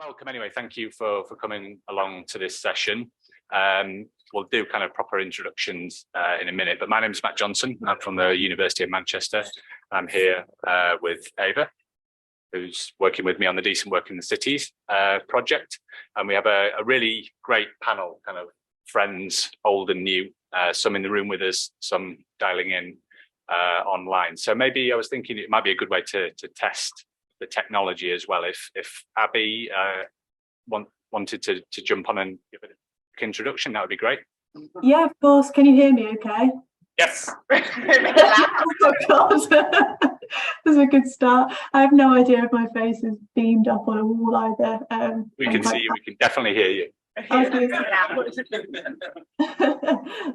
welcome anyway. Thank you for coming along to this session. We'll do kind of proper introductions in a minute, but my name is Matt Johnson. I'm from the University of Manchester. I'm here with Ava, who's working with me on the Decent Work in the Cities project. And we have a really great panel, kind of friends, old and new, some in the room with us, some dialing in online. So maybe I was thinking it might be a good way to test the technology as well. If Abbie wanted to jump on and give it a quick introduction, that would be great. Yeah, of course. Can you hear me okay? Yes. Oh God. That's a good start. I have no idea if my face is beamed up on a wall either. We can see you. We can definitely hear you.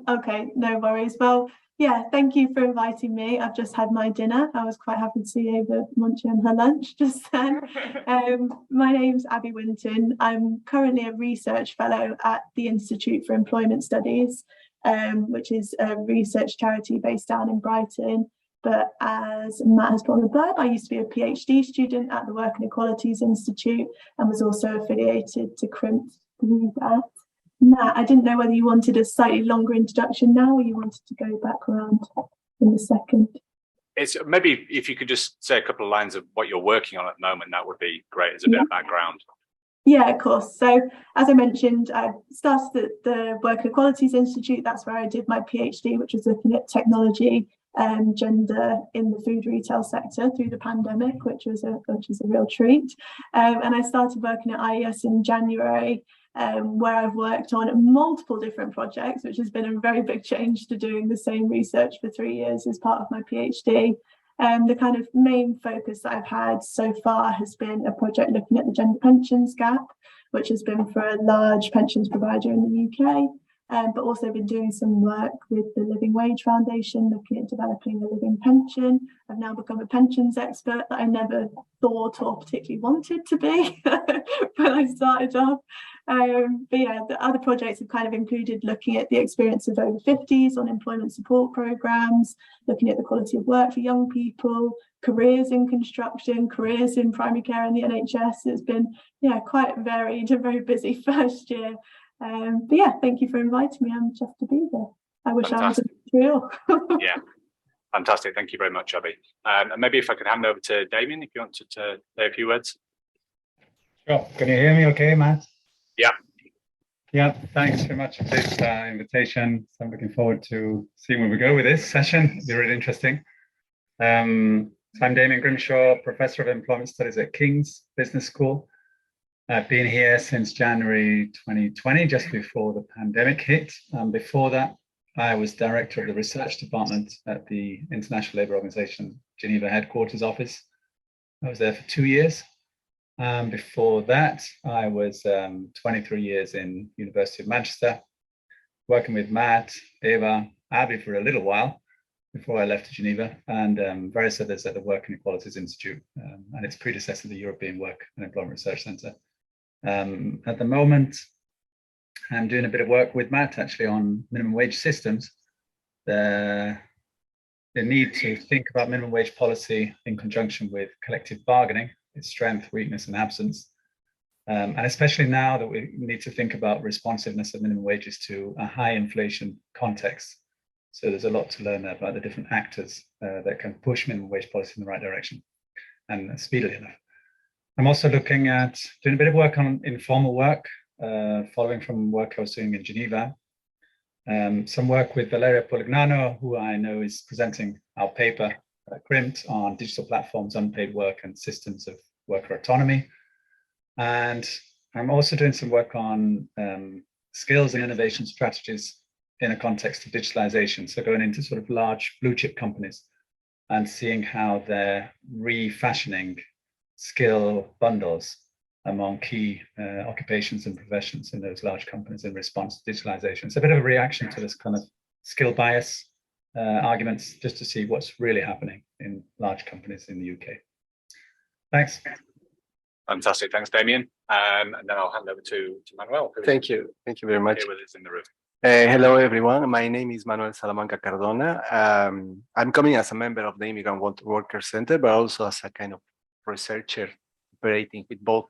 Okay, no worries. Well, yeah, thank you for inviting me. I've just had my dinner. I was quite happy to see Ava munching her lunch just then. My name's Abbie Winton. I'm currently a research fellow at the Institute for Employment Studies, which is a research charity based down in Brighton. But as Matt has brought up, I used to be a PhD student at the Work and Equalities Institute and was also affiliated to CRIMT through that. Matt, I didn't know whether you wanted a slightly longer introduction now or you wanted to go back around in a second. It's maybe if you could just say a couple of lines of what you're working on at the moment, that would be great as a bit of background. Yeah, of course. So as I mentioned, I started at the Work and Equalities Institute. That's where I did my PhD, which was looking at technology and gender in the food retail sector through the pandemic, which was a real treat. And I started working at IES in January, where I've worked on multiple different projects, which has been a very big change to doing the same research for 3 years as part of my PhD. The kind of main focus that I've had so far has been a project looking at the gender pensions gap, which has been for a large pensions provider in the UK, but also been doing some work with the Living Wage Foundation, looking at developing a living pension. I've now become a pensions expert that I never thought or particularly wanted to be when I started off. But yeah, the other projects have kind of included looking at the experience of over 50s on employment support programs, looking at the quality of work for young people, careers in construction, careers in primary care and the NHS. It's been quite varied, a very busy first year. But yeah, thank you for inviting me. I'm just to be here. I wish Fantastic. I was real. Yeah, fantastic. Thank you very much, Abbie. And maybe if I could hand over to Damian, if you wanted to say a few words. Sure. Can you hear me okay, Matt? Yeah. Yeah, thanks very much for this invitation. So I'm looking forward to seeing where we go with this session. It'll be really interesting. So I'm Damian Grimshaw, Professor of Employment Studies at King's Business School. I've been here since January 2020, just before the pandemic hit. Before that, I was Director of the Research Department at the International Labour Organization Geneva Headquarters Office. I was there for 2 years. Before that, I was 23 years in University of Manchester, working with Matt, Ava, Abbie for a little while before I left to Geneva, and various others at the Work and Equalities Institute and its predecessor, the European Work and Employment Research Centre. At the moment, I'm doing a bit of work with Matt actually on minimum wage systems. The need to think about minimum wage policy in conjunction with collective bargaining, its strength, weakness, and absence. And especially now that we need to think about responsiveness of minimum wages to a high inflation context. So there's a lot to learn there about the different actors that can push minimum wage policy in the right direction and speedily enough. I'm also looking at doing a bit of work on informal work, following from work I was doing in Geneva. Some work with Valeria Polignano, who I know is presenting our paper CRIMT on digital platforms, unpaid work, and systems of worker autonomy. And I'm also doing some work on skills and innovation strategies in a context of digitalization. So going into sort of large blue chip companies and seeing how they're refashioning skill bundles among key occupations and professions in those large companies in response to digitalization. It's a bit of a reaction to this kind of skill bias arguments, just to see what's really happening in large companies in the UK. Thanks. Fantastic. Thanks, Damian. And then I'll hand over to Manuel. Thank you. Thank you very much. Here with us in the room. Hello, everyone. My name is Manuel Salamanca Cardona. I'm coming as a member of the Immigrant Worker Center, but also as a kind of researcher operating with both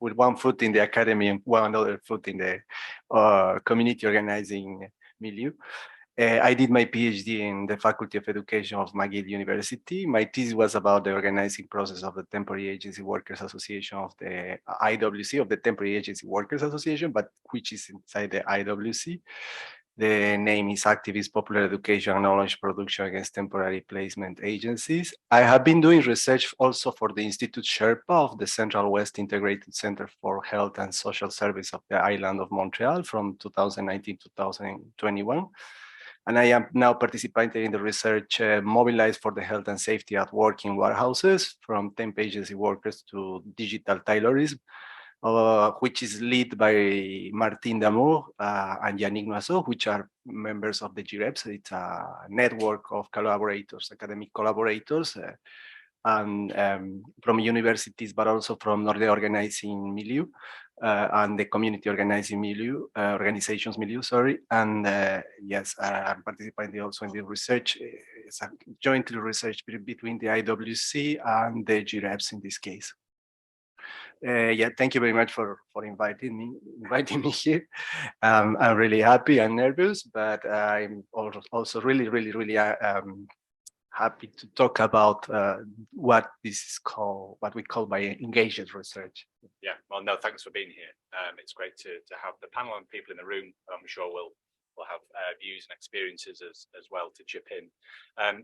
with one foot in the academy and one other foot in the community organizing milieu. I did my PhD in the Faculty of Education of McGill University. My thesis was about the organizing process of the Temporary Agency Workers Association of the IWC, of the Temporary Agency Workers Association, but which is inside the IWC. The name is Activist Popular Education and Knowledge Production Against Temporary Placement Agencies. I have been doing research also for the Institute Sherpa of the Central West Integrated Center for Health and Social Service of the island of Montreal from 2019 to 2021. And I am now participating in the research Mobilized for the Health and Safety at Work in Warehouses, from temp agency workers to digital taylorism, which is led by Martin Damour and Yannick Noiseau, which are members of the GIREPS. It's a network of collaborators, academic collaborators, and from universities, but also from the organizing milieu and the community organizing milieu, organizations milieu, sorry. And yes, I'm participating also in the research. It's a jointly research between the IWC and the GIREPS in this case. Yeah, thank you very much for inviting me here. I'm really happy and nervous, but I'm also really happy to talk about what we call by engaged research. Yeah, well, no, thanks for being here. It's great to have the panel and people in the room. I'm sure we'll have views and experiences as well to chip in.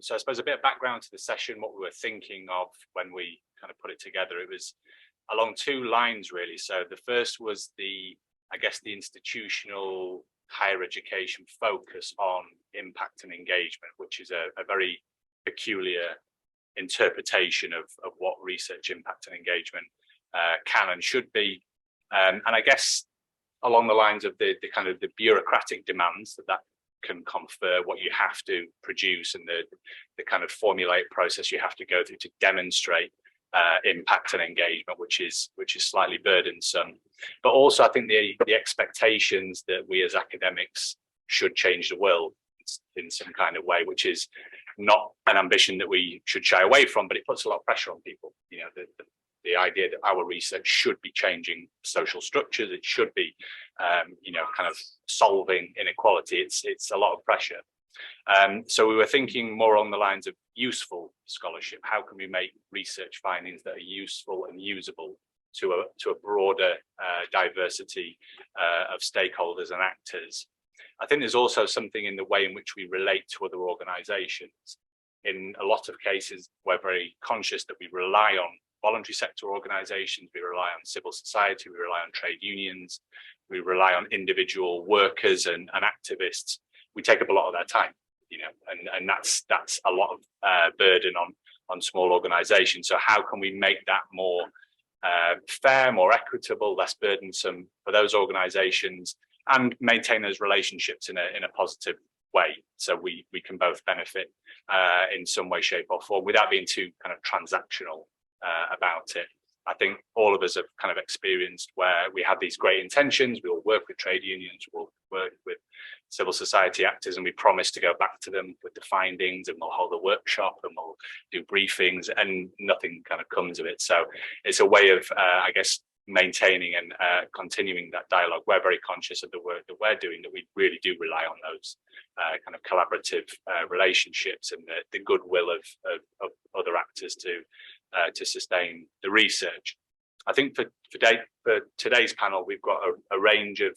So I suppose a bit of background to the session, what we were thinking of when we kind of put it together. It was along two lines, really. So the first was the institutional higher education focus on impact and engagement, which is a very peculiar interpretation of what research impact and engagement can and should be. And I guess along the lines of the kind of the bureaucratic demands that can confer, what you have to produce and the kind of formulaic process you have to go through to demonstrate impact and engagement, which is slightly burdensome. But also I think the expectations that we as academics should change the world in some kind of way, which is not an ambition that we should shy away from, but it puts a lot of pressure on people. You know, the idea that our research should be changing social structures, it should be, kind of solving inequality. It's a lot of pressure. So we were thinking more on the lines of useful scholarship. How can we make research findings that are useful and usable to a broader diversity of stakeholders and actors? I think there's also something in the way in which we relate to other organizations. In a lot of cases, we're very conscious that we rely on voluntary sector organizations, we rely on civil society, we rely on trade unions, we rely on individual workers and activists. We take up a lot of their time, and that's a lot of burden on small organizations. So how can we make that more fair, more equitable, less burdensome for those organizations, and maintain those relationships in a positive way, so we can both benefit in some way, shape or form without being too kind of transactional about it. I think all of us have kind of experienced where we have these great intentions, we will work with trade unions, we'll work with civil society actors, and we promise to go back to them with the findings, and we'll hold a workshop and we'll do briefings, and nothing kind of comes of it. So it's a way of, maintaining and continuing that dialogue. We're very conscious of the work that we're doing, that we really do rely on those kind of collaborative relationships and the goodwill of other actors to sustain the research. I think for today's panel, we've got a range of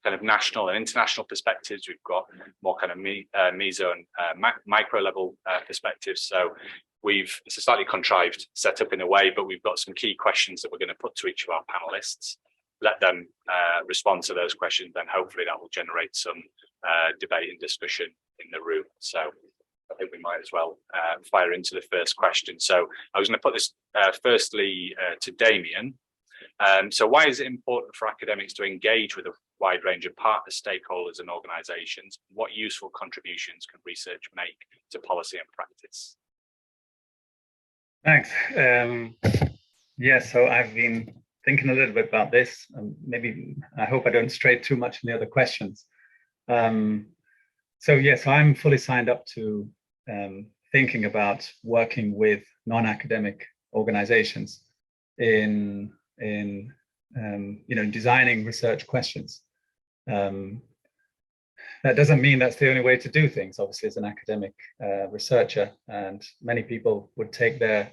kind of national and international perspectives. We've got more kind of meso and micro level perspectives. So it's a slightly contrived setup in a way, but we've got some key questions that we're going to put to each of our panelists, let them respond to those questions, then hopefully that will generate some debate and discussion in the room. So I think we might as well fire into the first question. So I was going to put this firstly to Damian. So why is it important for academics to engage with a wide range of partner stakeholders and organizations? What useful contributions can research make to policy and practice? Thanks. So I've been thinking a little bit about this. Maybe I hope I don't stray too much in the other questions. So I'm fully signed up to thinking about working with non-academic organizations in in designing research questions. That doesn't mean that's the only way to do things, obviously, as an academic researcher, and many people would take their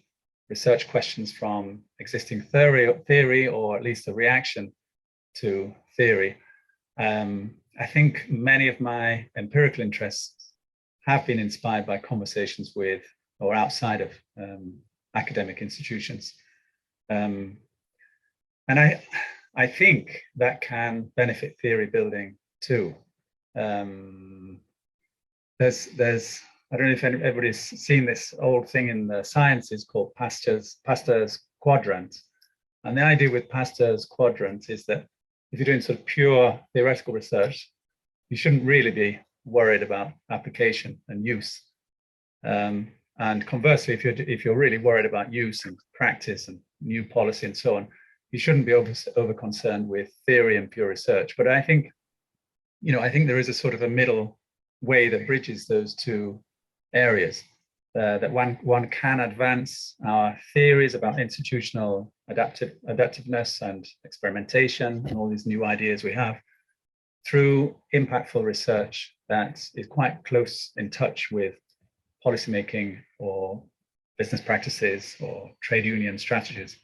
research questions from existing theory or at least a reaction to theory. I think many of my empirical interests have been inspired by conversations with or outside of academic institutions. And I think that can benefit theory building too. There's I don't know if everybody's seen this old thing in the sciences called Pasteur's quadrant. And the idea with Pasteur's quadrant is that if you're doing sort of pure theoretical research, you shouldn't really be worried about application and use. And conversely, if you're really worried about use and practice and new policy and so on, you shouldn't be over concerned with theory and pure research. But I think there is a sort of a middle way that bridges those two areas, that one can advance our theories about institutional adaptiveness and experimentation and all these new ideas we have through impactful research that is quite close in touch with policymaking or business practices or trade union strategies.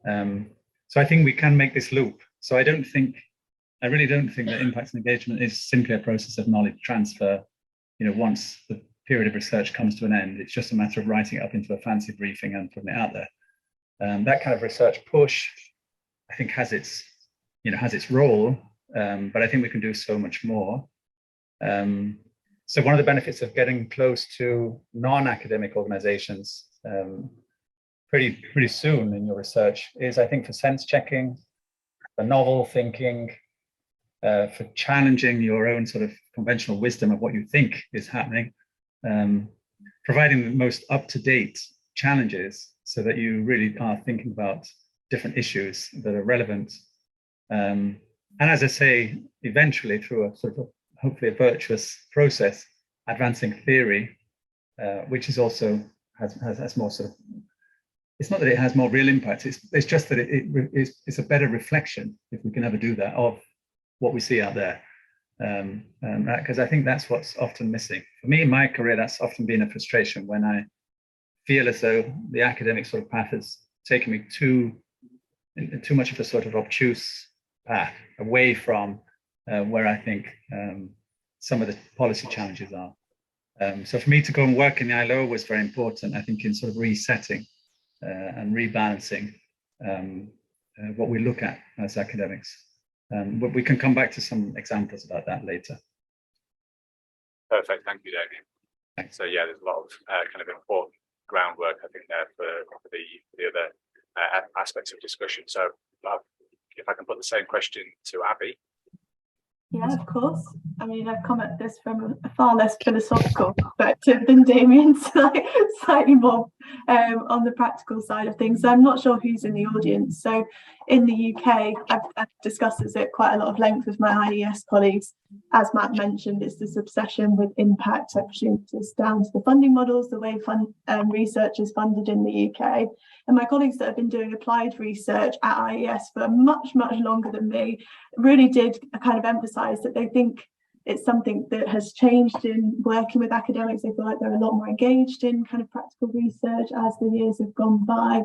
So I think we can make this loop. So I really don't think that impact and engagement is simply a process of knowledge transfer. Once the period of research comes to an end, it's just a matter of writing it up into a fancy briefing and putting it out there. That kind of research push, I think, has its role, but I think we can do so much more. So one of the benefits of getting close to non-academic organizations pretty soon in your research is, I think, for sense checking, for novel thinking, for challenging your own sort of conventional wisdom of what you think is happening, providing the most up-to-date challenges so that you really are thinking about different issues that are relevant. And as I say, eventually through a sort of hopefully a virtuous process, advancing theory, which is also has more sort of, it's not that it has more real impact, it's just that it's a better reflection, if we can ever do that, of what we see out there. Because I think that's what's often missing. For me in my career, that's often been a frustration when I feel as though the academic sort of path has taken me too much of a sort of obtuse path away from where I think some of the policy challenges are. So for me to go and work in the ILO was very important, I think, in sort of resetting and rebalancing what we look at as academics. But we can come back to some examples about that later. Perfect, thank you, Damian. Thanks. So yeah, there's a lot of kind of important groundwork, I think, there for the other aspects of discussion. So if I can put the same question to Abbie. Yeah, of course. I mean, I've come at this from a far less philosophical perspective than Damian, slightly more on the practical side of things. So I'm not sure who's in the audience. So in the UK, I've discussed this at quite a lot of length with my IES colleagues. As Matt mentioned, it's this obsession with impact. I presume it's down to the funding models, the way research is funded in the UK. And my colleagues that have been doing applied research at IES for much, much longer than me really did kind of emphasize that they think it's something that has changed in working with academics. They feel like they're a lot more engaged in kind of practical research as the years have gone by.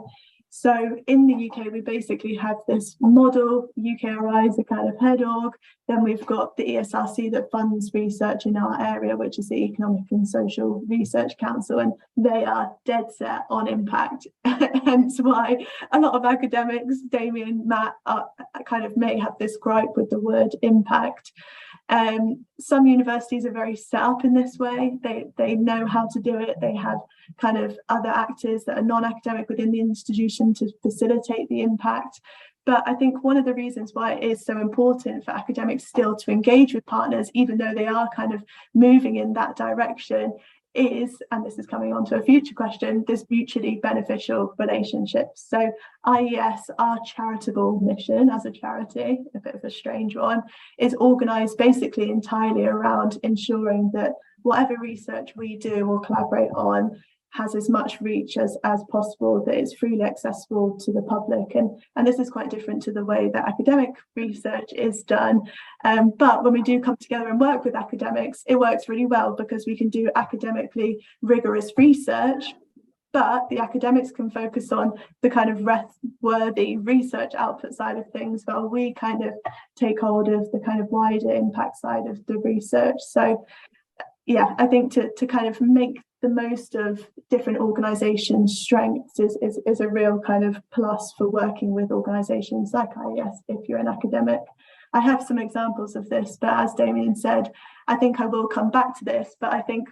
So in the UK, we basically have this model, UKRI is the kind of head org. Then we've got the ESRC that funds research in our area, which is the Economic and Social Research Council, and they are dead set on impact. Hence why a lot of academics, Damian, Matt, kind of may have this gripe with the word impact. Some universities are very set up in this way. They know how to do it. They have kind of other actors that are non-academic within the institution to facilitate the impact. But I think one of the reasons why it is so important for academics still to engage with partners, even though they are kind of moving in that direction, is, and this is coming on to a future question, this mutually beneficial relationships. So IES, our charitable mission as a charity, a bit of a strange one, is organised basically entirely around ensuring that whatever research we do or collaborate on has as much reach as possible, that it's freely accessible to the public. And this is quite different to the way that academic research is done. But when we do come together and work with academics, it works really well because we can do academically rigorous research, but the academics can focus on the kind of worthy research output side of things, while we kind of take hold of the kind of wider impact side of the research. So yeah, I think to kind of make the most of different organisations' strengths is a real kind of plus for working with organisations like IES if you're an academic. I have some examples of this, but as Damian said, I think I will come back to this, but I think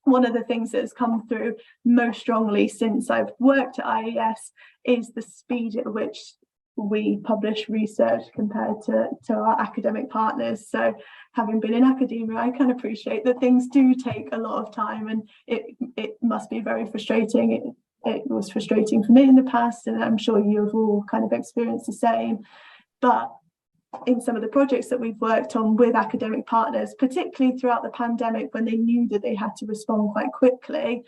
one of the things that has come through most strongly since I've worked at IES is the speed at which we publish research compared to our academic partners. So having been in academia, I can appreciate that things do take a lot of time, and it must be very frustrating. It was frustrating for me in the past, and I'm sure you've all kind of experienced the same. But in some of the projects that we've worked on with academic partners, particularly throughout the pandemic, when they knew that they had to respond quite quickly,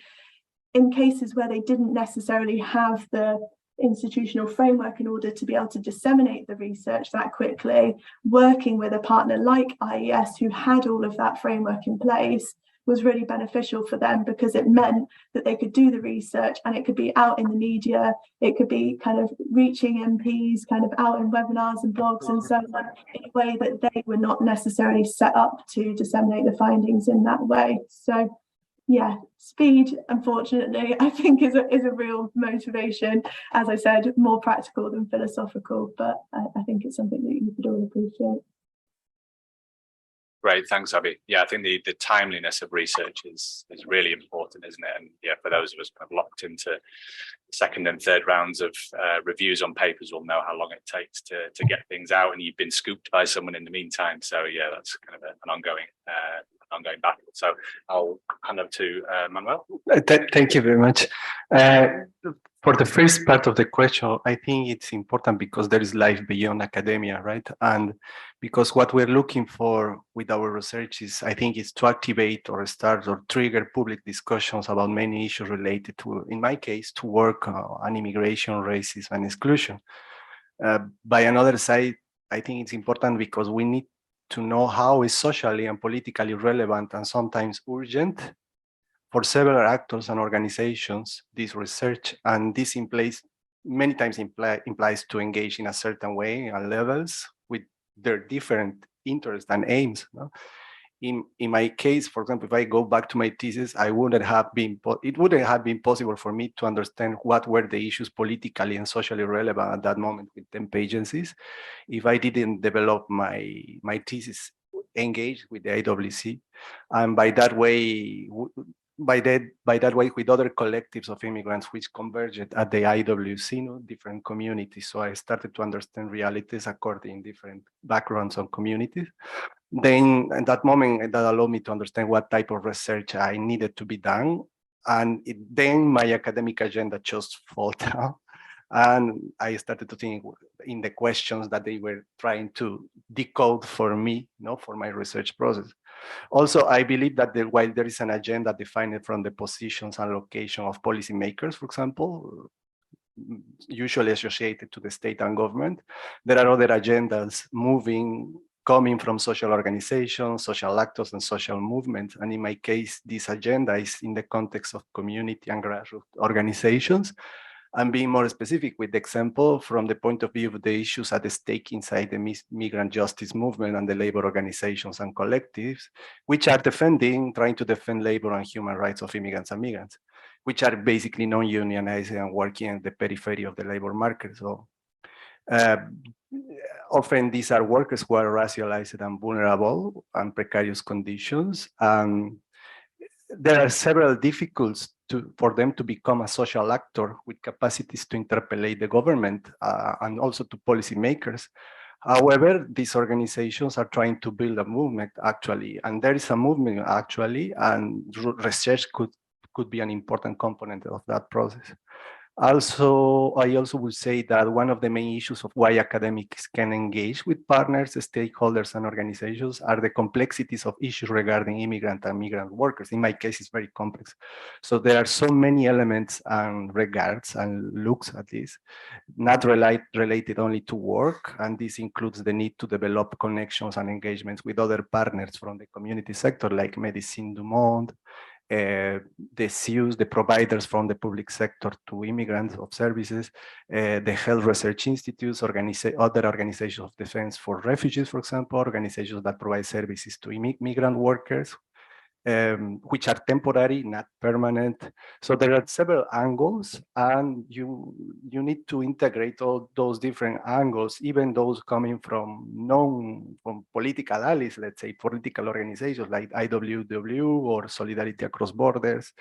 in cases where they didn't necessarily have the institutional framework in order to be able to disseminate the research that quickly, working with a partner like IES who had all of that framework in place was really beneficial for them, because it meant that they could do the research and it could be out in the media, it could be kind of reaching MPs, kind of out in webinars and blogs and so on, in a way that they were not necessarily set up to disseminate the findings in that way. So yeah, speed, unfortunately, I think is a real motivation. As I said, more practical than philosophical, but I think it's something that you could all appreciate. Great, thanks, Abbie. Yeah, I think the timeliness of research is really important, isn't it? And yeah, for those of us kind of locked into second and third rounds of reviews on papers, will know how long it takes to get things out, and you've been scooped by someone in the meantime. So yeah, that's kind of an ongoing battle. So I'll hand over to Manuel. Thank you very much. For the first part of the question, I think it's important because there is life beyond academia, right? And because what we're looking for with our research is, I think, is to activate or start or trigger public discussions about many issues related to, in my case, to work on immigration, racism, and exclusion. By another side, I think it's important because we need to know how is socially and politically relevant and sometimes urgent for several actors and organizations, this research, and this many times implies to engage in a certain way and levels with their different interests and aims. No? In my case, for example, if I go back to my thesis, it wouldn't have been possible for me to understand what were the issues politically and socially relevant at that moment with temp agencies if I didn't develop my thesis engaged with the IWC, and by that way with other collectives of immigrants which converged at the IWC, different communities. So I started to understand realities according to different backgrounds and communities. Then at that moment, that allowed me to understand what type of research I needed to be done. And then my academic agenda just fell down. And I started to think in the questions that they were trying to decode for me, for my research process. Also, I believe that while there is an agenda defined from the positions and location of policymakers, for example, usually associated to the state and government, there are other agendas coming from social organizations, social actors, and social movements. And in my case, this agenda is in the context of community and grassroots organizations. And being more specific with the example from the point of view of the issues at stake inside the migrant justice movement and the labor organizations and collectives, which are trying to defend labor and human rights of immigrants and migrants, which are basically non-unionized and working at the periphery of the labor market. So often these are workers who are racialized and vulnerable and precarious conditions. There are several difficulties for them to become a social actor with capacities to interpellate the government and also to policymakers. However, these organizations are trying to build a movement actually, and there is a movement actually, and research could be an important component of that process. Also, I also would say that one of the main issues of why academics can engage with partners, stakeholders, and organizations are the complexities of issues regarding immigrant and migrant workers. In my case, it's very complex. So there are so many elements and regards and looks at this, not related only to work, and this includes the need to develop connections and engagements with other partners from the community sector, like Médecins du Monde, the CUs, the providers from the public sector to immigrants of services, the health research institutes, other organizations of defense for refugees, for example, organizations that provide services to migrant workers, which are temporary, not permanent. So there are several angles, and you need to integrate all those different angles, even those coming from political allies, let's say political organizations like IWW or Solidarity Across Borders,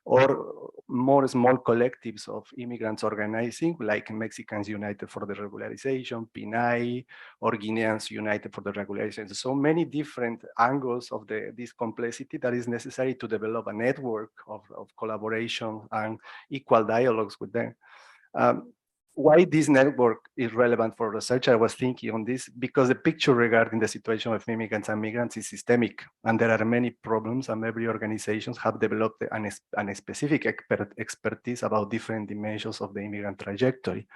or more small collectives of immigrants organizing, like Mexicans United for the Regularization, PNAE, or Guineans United for the Regularization. So many different angles of this complexity that is necessary to develop a network of collaboration and equal dialogues with them. Why this network is relevant for research, I was thinking on this, because the picture regarding the situation of immigrants and migrants is systemic, and there are many problems, and every organization have developed a specific expertise about different dimensions of the immigrant trajectory,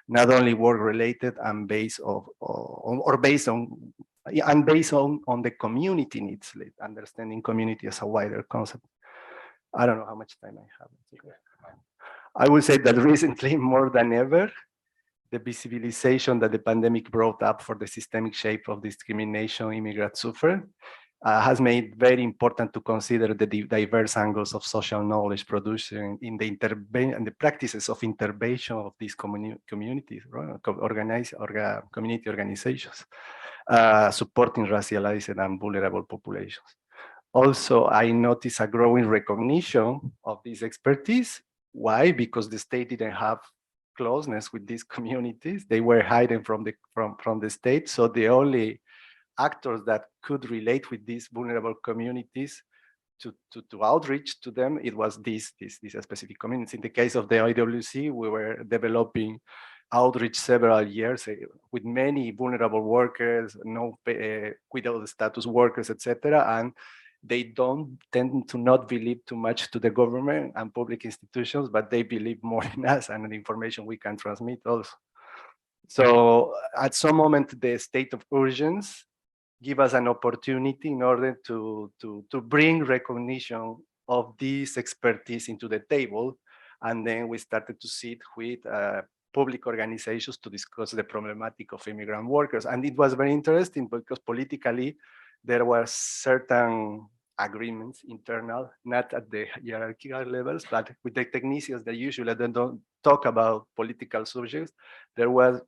not only work-related and based on the community needs, like understanding community as a wider concept. I don't know how much time I have. I would say that recently, more than ever, the visibilization that the pandemic brought up for the systemic shape of discrimination immigrants suffer has made very important to consider the diverse angles of social knowledge production in the practices of intervention of these communities, right? Community organizations, supporting racialized and vulnerable populations. Also, I noticed a growing recognition of this expertise. Why? Because the state didn't have closeness with these communities. They were hiding from the state. So the only actors that could relate with these vulnerable communities to outreach to them, it was these specific communities. In the case of the IWC, we were developing outreach several years with many vulnerable workers, without status workers, etc. And they don't tend to not believe too much to the government and public institutions, but they believe more in us and the information we can transmit also. So at some moment, the state of urgency give us an opportunity in order to bring recognition of this expertise into the table. And then we started to sit with public organizations to discuss the problematic of immigrant workers. And it was very interesting because politically, there were certain agreements internal, not at the hierarchical levels, but with the technicians that usually don't talk about political subjects. There was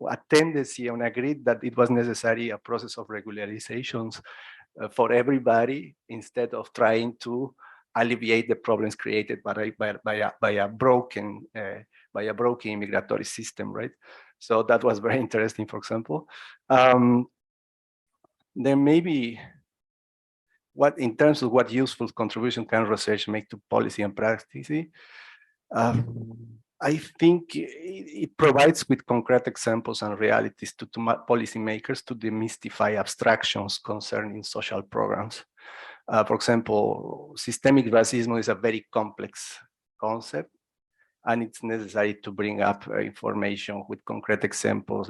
a tendency and agreed that it was necessary a process of regularizations for everybody instead of trying to alleviate the problems created by a broken migratory system, right? So that was very interesting, for example. Then maybe in terms of what useful contribution can research make to policy and practice, I think it provides with concrete examples and realities to policymakers to demystify abstractions concerning social programs. For example, systemic racism is a very complex concept, and it's necessary to bring up information with concrete examples,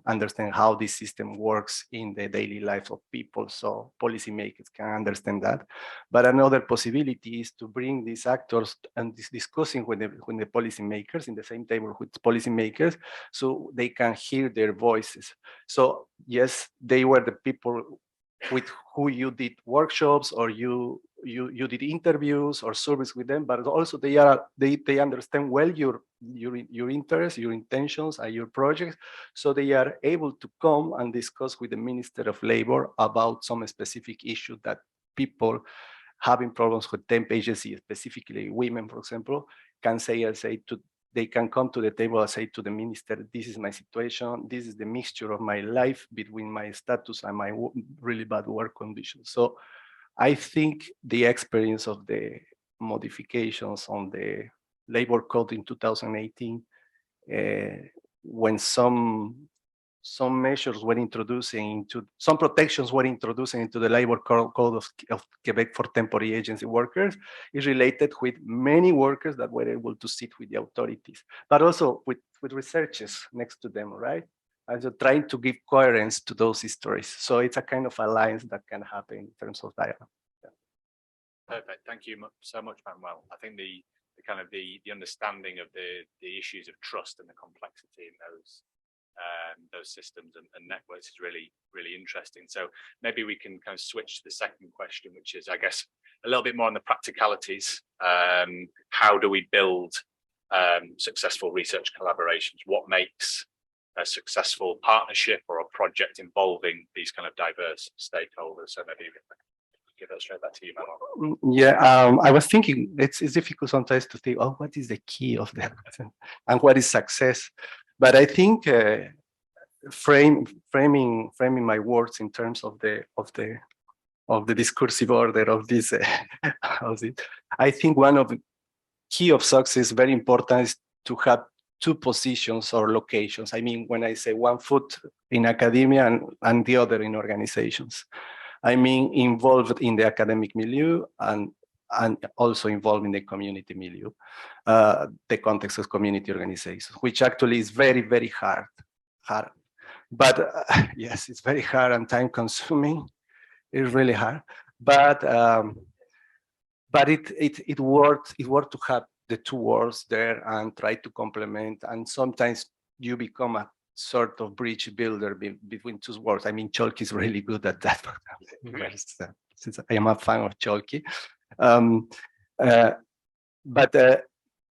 understand how this system works in the daily life of people, so policymakers can understand that. But another possibility is to bring these actors and discussing with the policymakers in the same table with policymakers, so they can hear their voices. So yes, they were the people with who you did workshops or you did interviews or surveys with them, but also they understand well your interests, your intentions, and your projects, so they are able to come and discuss with the Minister of Labor about some specific issue that people having problems with temp agency, specifically women, for example, can they can come to the table and say to the minister, this is my situation, this is the mixture of my life between my status and my really bad work conditions. So I think the experience of the modifications on the labor code in 2018, when some measures were introducing into some protections were introduced into the labor code of Quebec for temporary agency workers, is related with many workers that were able to sit with the authorities, but also with researchers next to them, right? And so trying to give coherence to those stories. So it's a kind of alliance that can happen in terms of dialogue. Yeah. Perfect. Thank you so much, Manuel. I think the kind of the understanding of the issues of trust and the complexity in those systems and networks is really, really interesting. So maybe we can kind of switch to the second question, which is, I guess, a little bit more on the practicalities. How do we build successful research collaborations? What makes a successful partnership or a project involving these kind of diverse stakeholders? So maybe give that straight back to you, Manuel. Yeah, I was thinking it's difficult sometimes to think, oh, what is the key of that and what is success? But I think framing my words in terms of the discursive order of this, I think one of the key of success, very important, is to have two positions or locations. I mean, when I say one foot in academia and the other in organizations, I mean involved in the academic milieu and also involved in the community milieu, the context of community organizations, which actually is very, very hard. But yes, it's very hard and time consuming. It's really hard, but it worked to have the two words there and try to complement. And sometimes you become a sort of bridge builder between two words. I mean, Chalky is really good at that. Since I am a fan of Chalky. But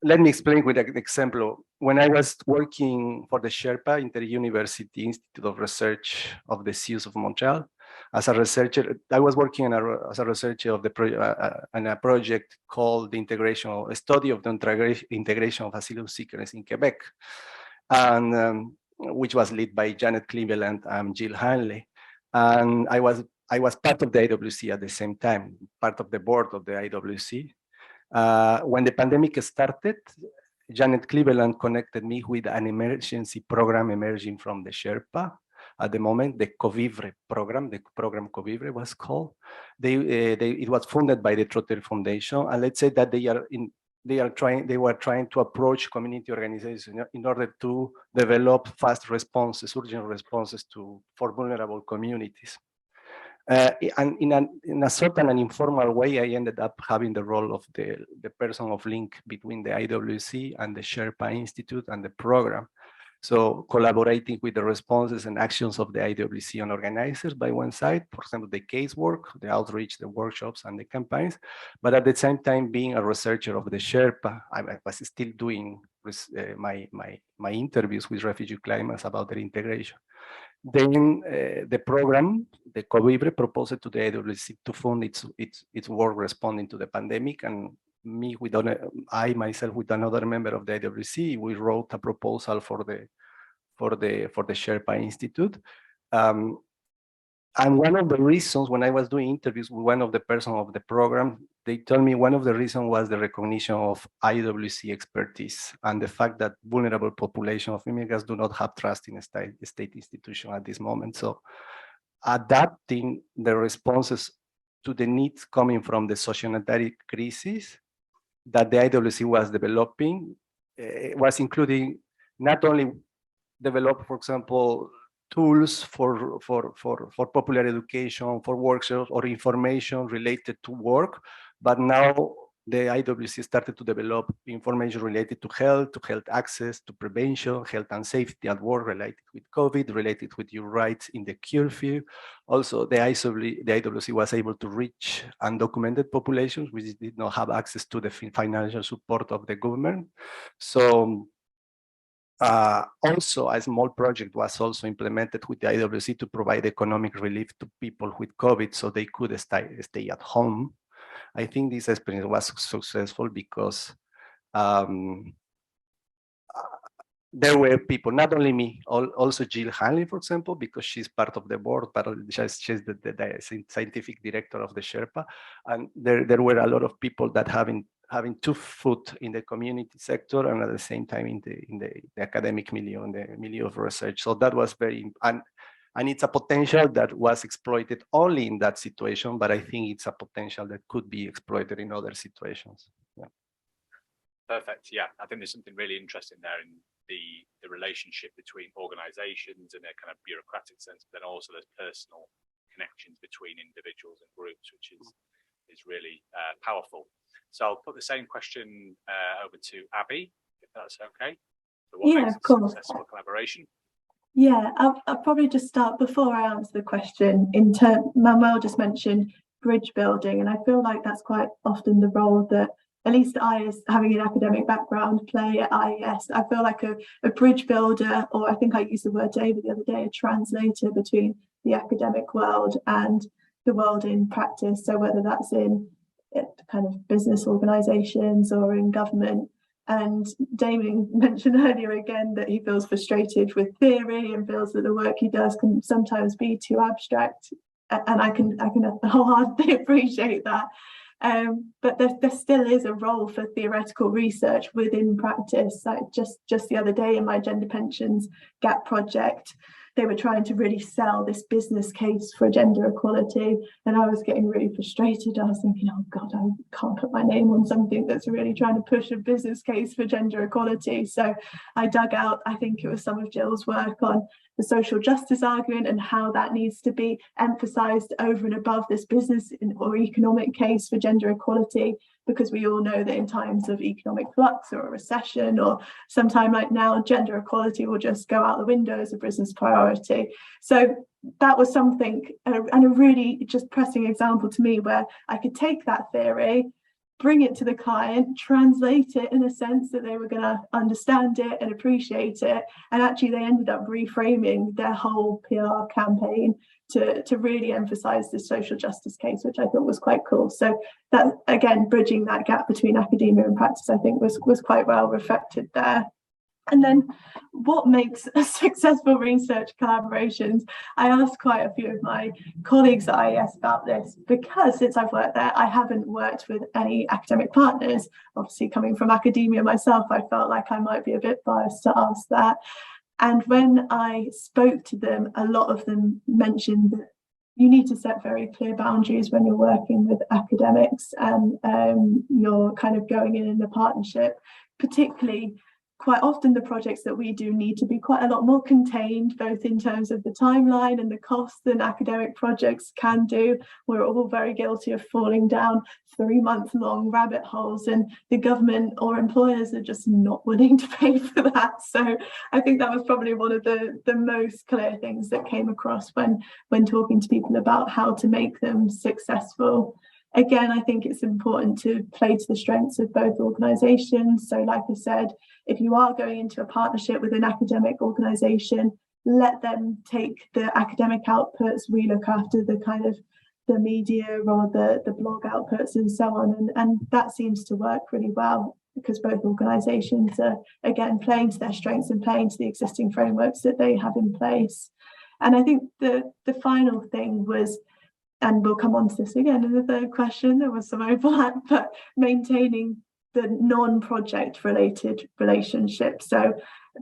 let me explain with an example. When I was working for the Sherpa Inter-University Institute of Research of the CIUS of Montreal, as a researcher, I was working as a researcher of on a project called the study of the integration of asylum seekers in Quebec, and which was led by Janet Cleveland and Jill Hanley. And I was part of the IWC at the same time, part of the board of the IWC. When the pandemic started, Janet Cleveland connected me with an emergency program emerging from the Sherpa. At the moment, the Covivre program, the program Covivre was called. It was funded by the Trotter Foundation, and let's say that they were trying to approach community organizations in order to develop fast responses, urgent responses for vulnerable communities. And in a certain and informal way, I ended up having the role of the person of link between the IWC and the Sherpa Institute and the program. So collaborating with the responses and actions of the IWC and organizers by one side, for example, the casework, the outreach, the workshops, and the campaigns, but at the same time being a researcher of the Sherpa. I was still doing my interviews with refugee claimants about their integration. Then the program, the Covivre, proposed to the IWC to fund its work responding to the pandemic, and I myself with another member of the IWC, we wrote a proposal for the Sherpa Institute. And one of the reasons, when I was doing interviews with one of the persons of the program, they told me one of the reasons was the recognition of IWC expertise and the fact that vulnerable population of immigrants do not have trust in a state institution at this moment. So adapting the responses to the needs coming from the sociosanitary crisis that the IWC was developing was including not only develop, for example, tools for popular education, for workshops or information related to work, but now the IWC started to develop information related to health access, to prevention, health and safety at work related with COVID, related with your rights in the curfew. Also, the IWC was able to reach undocumented populations which did not have access to the financial support of the government. So also, a small project was also implemented with the IWC to provide economic relief to people with COVID so they could stay at home. I think this experience was successful because there were people, not only me, also Jill Hanley, for example, because she's part of the board, but she's the scientific director of the Sherpa. And there were a lot of people that having 2 foot in the community sector and at the same time in the academic milieu, in the milieu of research. So that was very, and it's a potential that was exploited only in that situation, but I think it's a potential that could be exploited in other situations. Yeah. Perfect. Yeah, I think there's something really interesting there in the relationship between organizations in a kind of bureaucratic sense, but then also there's personal connections between individuals and groups, which is really powerful. So I'll put the same question over to Abbie, if that's okay. So what makes a successful collaboration? Yeah, I'll probably just start before I answer the question. Manuel just mentioned bridge building, and I feel like that's quite often the role that at least I, as having an academic background, play at IES. I feel like a bridge builder, or I think I used the word David the other day, a translator between the academic world and the world in practice. So whether that's in kind of business organizations or in government. And Damian mentioned earlier again that he feels frustrated with theory and feels that the work he does can sometimes be too abstract. And I can wholeheartedly appreciate that. But there still is a role for theoretical research within practice. Like just the other day in my gender pensions gap project, they were trying to really sell this business case for gender equality, and I was getting really frustrated. I was thinking, oh God, I can't put my name on something that's really trying to push a business case for gender equality. So I dug out, I think it was some of Jill's work on the social justice argument and how that needs to be emphasized over and above this business or economic case for gender equality, because we all know that in times of economic flux or a recession or sometime like now, gender equality will just go out the window as a business priority. So that was something, and a really just pressing example to me where I could take that theory, bring it to the client, translate it in a sense that they were going to understand it and appreciate it. And actually they ended up reframing their whole PR campaign to really emphasize the social justice case, which I thought was quite cool. So that, again, bridging that gap between academia and practice, I think was quite well reflected there. And then what makes a successful research collaborations? I asked quite a few of my colleagues at IES about this, because since I've worked there, I haven't worked with any academic partners. Obviously, coming from academia myself, I felt like I might be a bit biased to ask that. And when I spoke to them, a lot of them mentioned that you need to set very clear boundaries when you're working with academics and you're kind of going in a partnership. Particularly, quite often the projects that we do need to be quite a lot more contained, both in terms of the timeline and the cost than academic projects can do. We're all very guilty of falling down 3-month-long rabbit holes, and the government or employers are just not willing to pay for that. So I think that was probably one of the most clear things that came across when talking to people about how to make them successful. Again, I think it's important to play to the strengths of both organisations. So like I said, if you are going into a partnership with an academic organisation, let them take the academic outputs. We look after the kind of the media or the blog outputs and so on. And that seems to work really well, because both organisations are, again, playing to their strengths and playing to the existing frameworks that they have in place. And I think the final thing was, and we'll come on to this again in the third question, there was some overlap, but maintaining the non-project related relationships. So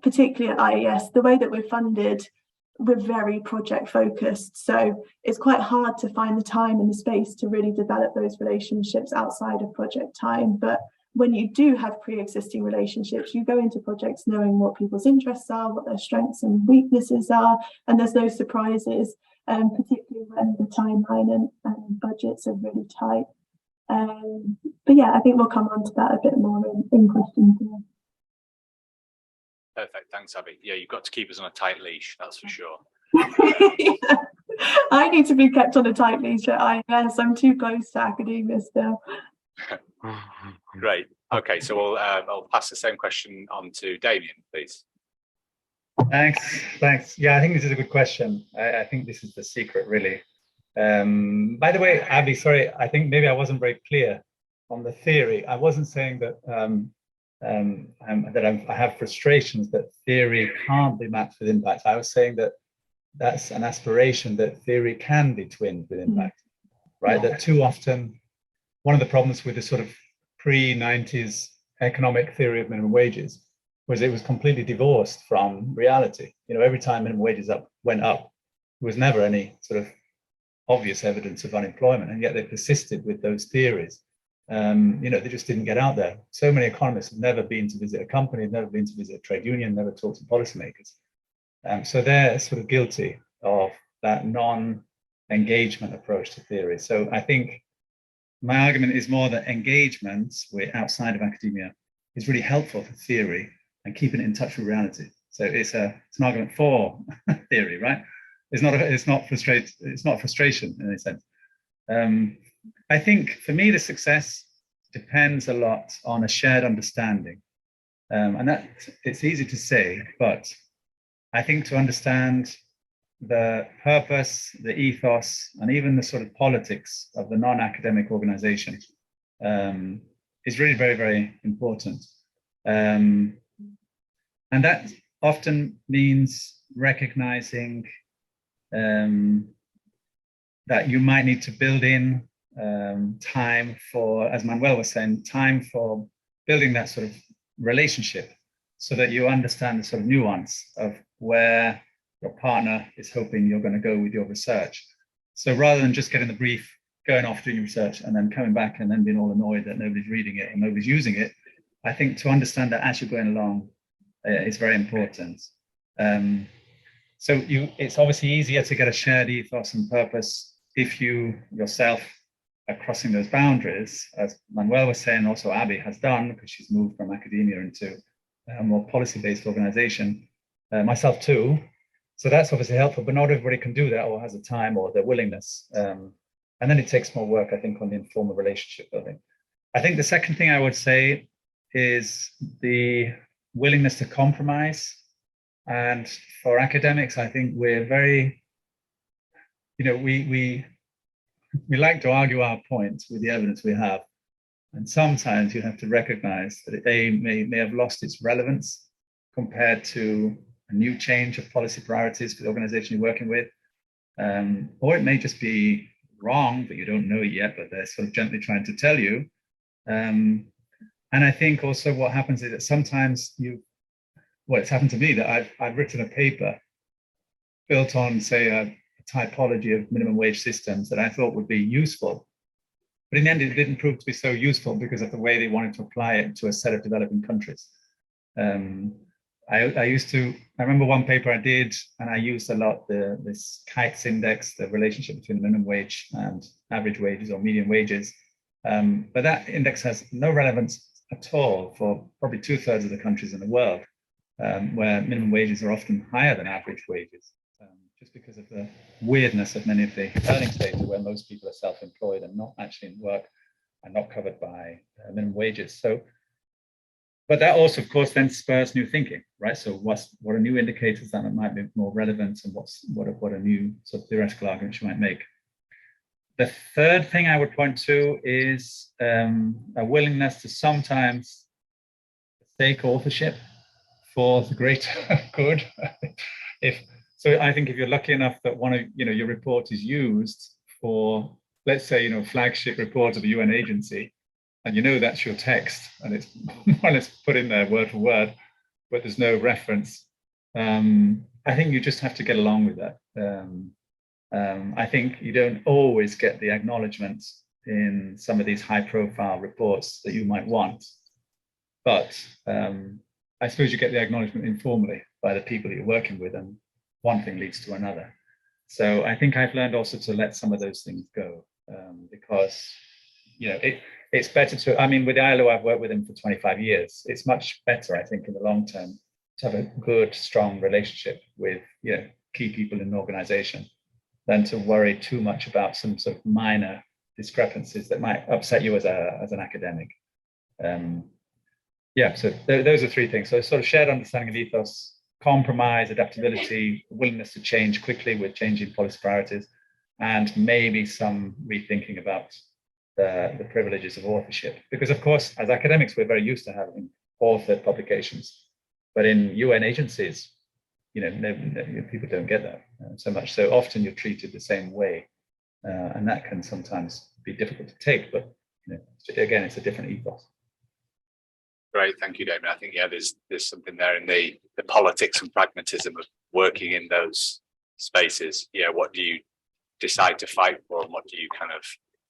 particularly at IES, the way that we're funded, we're very project focused. So it's quite hard to find the time and the space to really develop those relationships outside of project time. But when you do have pre-existing relationships, you go into projects knowing what people's interests are, what their strengths and weaknesses are, and there's no surprises. Particularly when the timeline and budgets are really tight. But yeah, I think we'll come on to that a bit more in questions. Perfect, thanks, Abbie. Yeah, you've got to keep us on a tight leash, that's for sure. Yeah. I need to be kept on a tight leash at IES. I'm too close to academia still. Great. Okay, so I'll pass the same question on to Damian, please. Thanks. Yeah, I think this is a good question. I think this is the secret, really. By the way, Abbie, sorry, I think maybe I wasn't very clear on the theory. I wasn't saying that I have frustrations that theory can't be matched with impact. I was saying that that's an aspiration, that theory can be twinned with impact, right? That too often, one of the problems with the sort of pre-90s economic theory of minimum wages was it was completely divorced from reality. You know, every time minimum wages went up, there was never any sort of obvious evidence of unemployment, and yet they persisted with those theories. You know, they just didn't get out there. So many economists have never been to visit a company, never been to visit a trade union, never talked to policymakers. So they're sort of guilty of that non-engagement approach to theory. So I think my argument is more that engagement outside of academia is really helpful for theory and keeping it in touch with reality. So it's an argument for theory, right? It's not frustration in any sense. I think for me, the success depends a lot on a shared understanding. And that it's easy to say, but I think to understand the purpose, the ethos, and even the sort of politics of the non-academic organization is really very, very important. And that often means recognizing that you might need to build in time for, as Manuel was saying, time for building that sort of relationship so that you understand the sort of nuance of where your partner is hoping you're going to go with your research. So rather than just getting the brief, going off doing your research and then coming back and then being all annoyed that nobody's reading it and nobody's using it, I think to understand that as you're going along is very important. So it's obviously easier to get a shared ethos and purpose if you yourself are crossing those boundaries, as Manuel was saying, also Abbie has done, because she's moved from academia into a more policy-based organization, myself too. So that's obviously helpful, but not everybody can do that or has the time or the willingness. And then it takes more work, I think, on the informal relationship building. I think the second thing I would say is the willingness to compromise. And for academics, I think we're very, you know, we like to argue our points with the evidence we have. And sometimes you have to recognize that it may have lost its relevance compared to a new change of policy priorities for the organization you're working with. Or it may just be wrong, but you don't know it yet, but they're sort of gently trying to tell you. And I think also what happens is that sometimes it's happened to me that I've written a paper built on, say, a typology of minimum wage systems that I thought would be useful. But in the end, it didn't prove to be so useful because of the way they wanted to apply it to a set of developing countries. I remember one paper I did, and I used a lot this CRIMT index, the relationship between the minimum wage and average wages or median wages. But that index has no relevance at all for probably 2/3 of the countries in the world, where minimum wages are often higher than average wages, just because of the weirdness of many of the earning states where most people are self-employed and not actually in work and not covered by minimum wages. So, but that also, of course, then spurs new thinking, right? So what are new indicators that might be more relevant, and what are new sort of theoretical arguments you might make? The third thing I would point to is a willingness to sometimes take authorship for the greater good. So I think if you're lucky enough that one of your report is used for, let's say, flagship report of a UN agency, and that's your text, and it's more or less put in there word for word, but there's no reference. I think you just have to get along with that. I think you don't always get the acknowledgement in some of these high-profile reports that you might want, but I suppose you get the acknowledgement informally by the people that you're working with, and one thing leads to another. So I think I've learned also to let some of those things go, because it's better to, with ILO, I've worked with them for 25 years. It's much better, I think, in the long term to have a good, strong relationship with key people in an organization than to worry too much about some sort of minor discrepancies that might upset you as an academic. So those are three things. So sort of shared understanding of ethos, compromise, adaptability, willingness to change quickly with changing policy priorities, and maybe some rethinking about the privileges of authorship. Because of course, as academics, we're very used to having authored publications, but in UN agencies, people don't get that so much. So often you're treated the same way, and that can sometimes be difficult to take. But again, it's a different ethos. Great, thank you, Damian. I think there's something there in the politics and pragmatism of working in those spaces. Yeah, what do you decide to fight for, and what do you kind of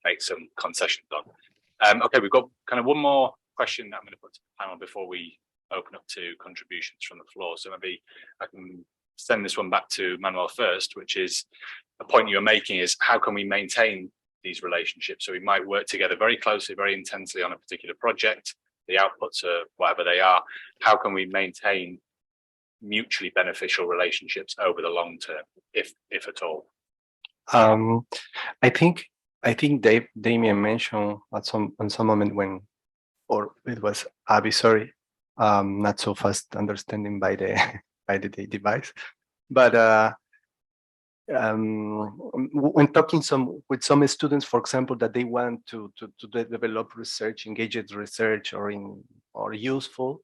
make some concessions on? Okay, we've got kind of one more question that I'm going to put to the panel before we open up to contributions from the floor. So maybe I can send this one back to Manuel first, which is a point you're making is how can we maintain these relationships? So we might work together very closely, very intensely on a particular project. The outputs are whatever they are. How can we maintain mutually beneficial relationships over the long term, if at all? I think Damian mentioned at some moment when, or it was Abbie, sorry, not so fast understanding by the device, but when talking with some students, for example, that they want to develop research, engaged research, or useful.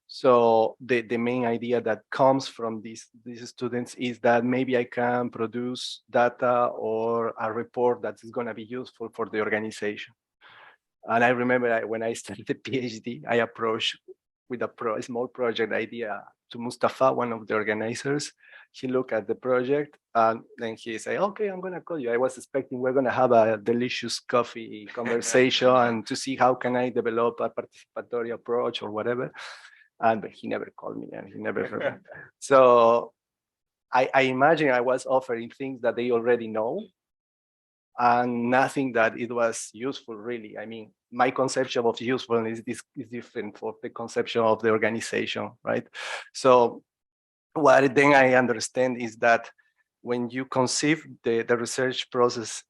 So the main idea that comes from these students is that maybe I can produce data or a report that is going to be useful for the organization. And I remember when I started the PhD, I approached with a small project idea to Mustafa, one of the organizers. He looked at the project and then he said, okay, I'm going to call you. I was expecting we're going to have a delicious coffee conversation and to see how can I develop a participatory approach or whatever. But he never called me and he never. So I imagine I was offering things that they already know and nothing that it was useful, really. I mean, my conception of usefulness is different for the conception of the organization, right? So what then I understand is that when you conceive the research process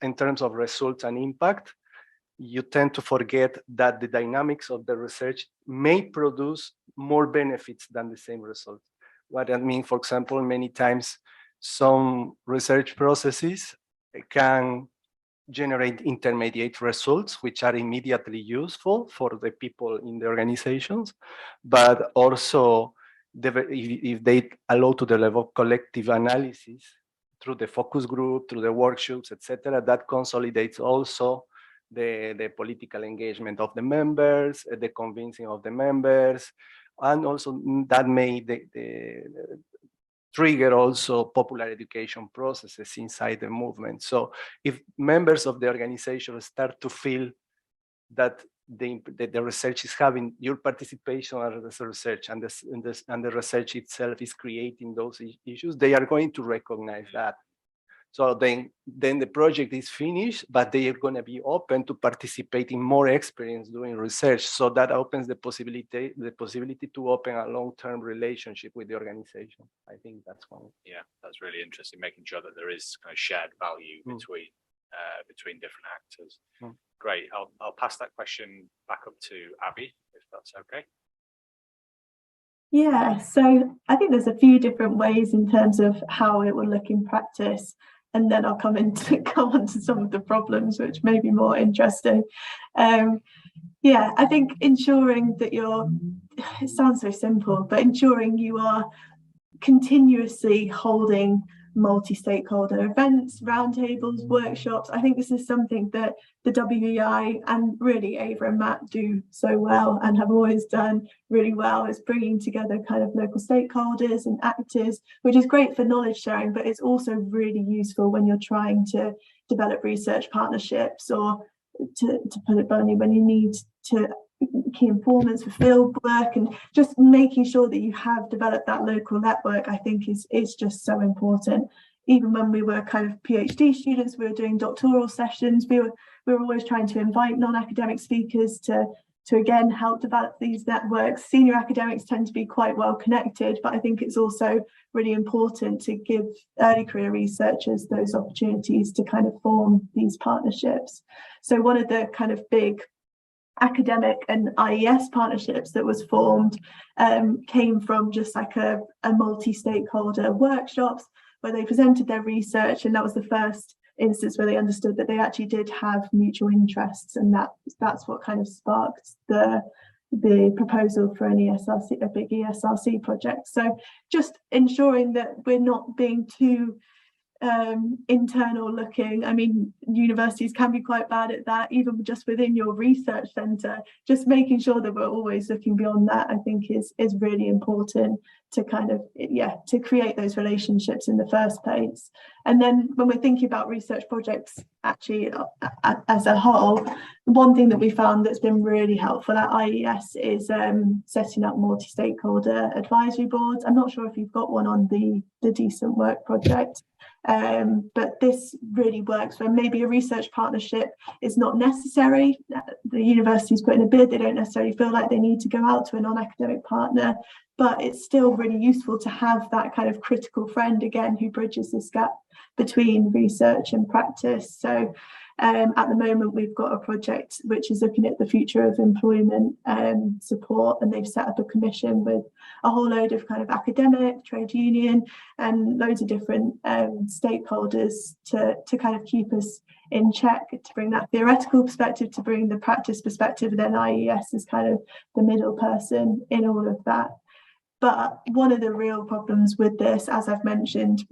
in terms of results and impact, you tend to forget that the dynamics of the research may produce more benefits than the same result. What I mean, for example, many times some research processes can generate intermediate results, which are immediately useful for the people in the organizations, but also if they allow to develop collective analysis through the focus group, through the workshops, etc., that consolidates also the political engagement of the members, the convincing of the members, and also that may trigger also popular education processes inside the movement. So if members of the organization start to feel that the research is having your participation as the research and the research itself is creating those issues, they are going to recognize that. So then the project is finished, but they are going to be open to participate in more experience doing research. So that opens the possibility to open a long-term relationship with the organization. I think that's one. Yeah, that's really interesting. Making sure that there is kind of shared value between different actors. Great. I'll pass that question back up to Abbie, if that's okay. Yeah, so I think there's a few different ways in terms of how it will look in practice, and then I'll come on to some of the problems which may be more interesting. Yeah, I think ensuring that it sounds so simple, but ensuring you are continuously holding multi-stakeholder events, roundtables, workshops. I think this is something that the WEI and really Ava and Matt do so well and have always done really well, is bringing together kind of local stakeholders and actors, which is great for knowledge sharing, but it's also really useful when you're trying to develop research partnerships, or to put it bluntly, when you need to key informants for field work, and just making sure that you have developed that local network, I think is just so important. Even when we were kind of PhD students, we were doing doctoral sessions, we were always trying to invite non-academic speakers to again help develop these networks. Senior academics tend to be quite well connected, but I think it's also really important to give early career researchers those opportunities to kind of form these partnerships. So one of the kind of big academic and IES partnerships that was formed came from just like a multi-stakeholder workshops where they presented their research, and that was the first instance where they understood that they actually did have mutual interests, and that's what kind of sparked the proposal for an ESRC, a big ESRC project. So just ensuring that we're not being too internal looking. I mean, universities can be quite bad at that, even just within your research centre. Just making sure that we're always looking beyond that, I think, is really important to kind of, to create those relationships in the first place. And then when we're thinking about research projects actually as a whole, one thing that we found that's been really helpful at IES is setting up multi-stakeholder advisory boards. I'm not sure if you've got one on the Decent Work project, but this really works when maybe a research partnership is not necessary. The university's put in a bid, they don't necessarily feel like they need to go out to a non-academic partner, but it's still really useful to have that kind of critical friend again who bridges this gap between research and practice. So at the moment, we've got a project which is looking at the future of employment support, and they've set up a commission with a whole load of kind of academic, trade union, and loads of different stakeholders to kind of keep us in check, to bring that theoretical perspective, to bring the practice perspective, and then IES is kind of the middle person in all of that. But one of the real problems with this, as I've mentioned,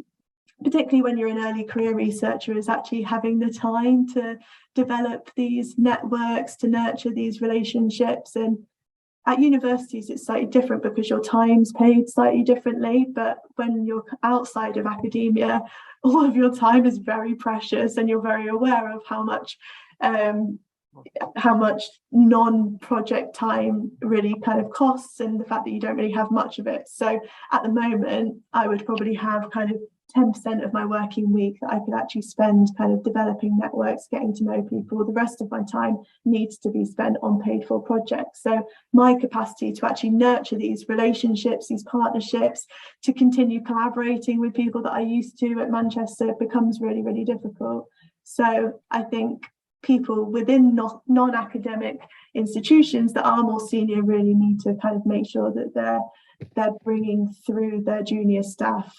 particularly when you're an early career researcher, is actually having the time to develop these networks, to nurture these relationships. And at universities, it's slightly different because your time's paid slightly differently. But when you're outside of academia, all of your time is very precious, and you're very aware of how much non-project time really kind of costs, and the fact that you don't really have much of it. So at the moment, I would probably have kind of 10% of my working week that I could actually spend kind of developing networks, getting to know people. The rest of my time needs to be spent on paid for projects. So my capacity to actually nurture these relationships, these partnerships, to continue collaborating with people that I used to at Manchester becomes really, really difficult. So I think people within non-academic institutions that are more senior really need to kind of make sure that they're bringing through their junior staff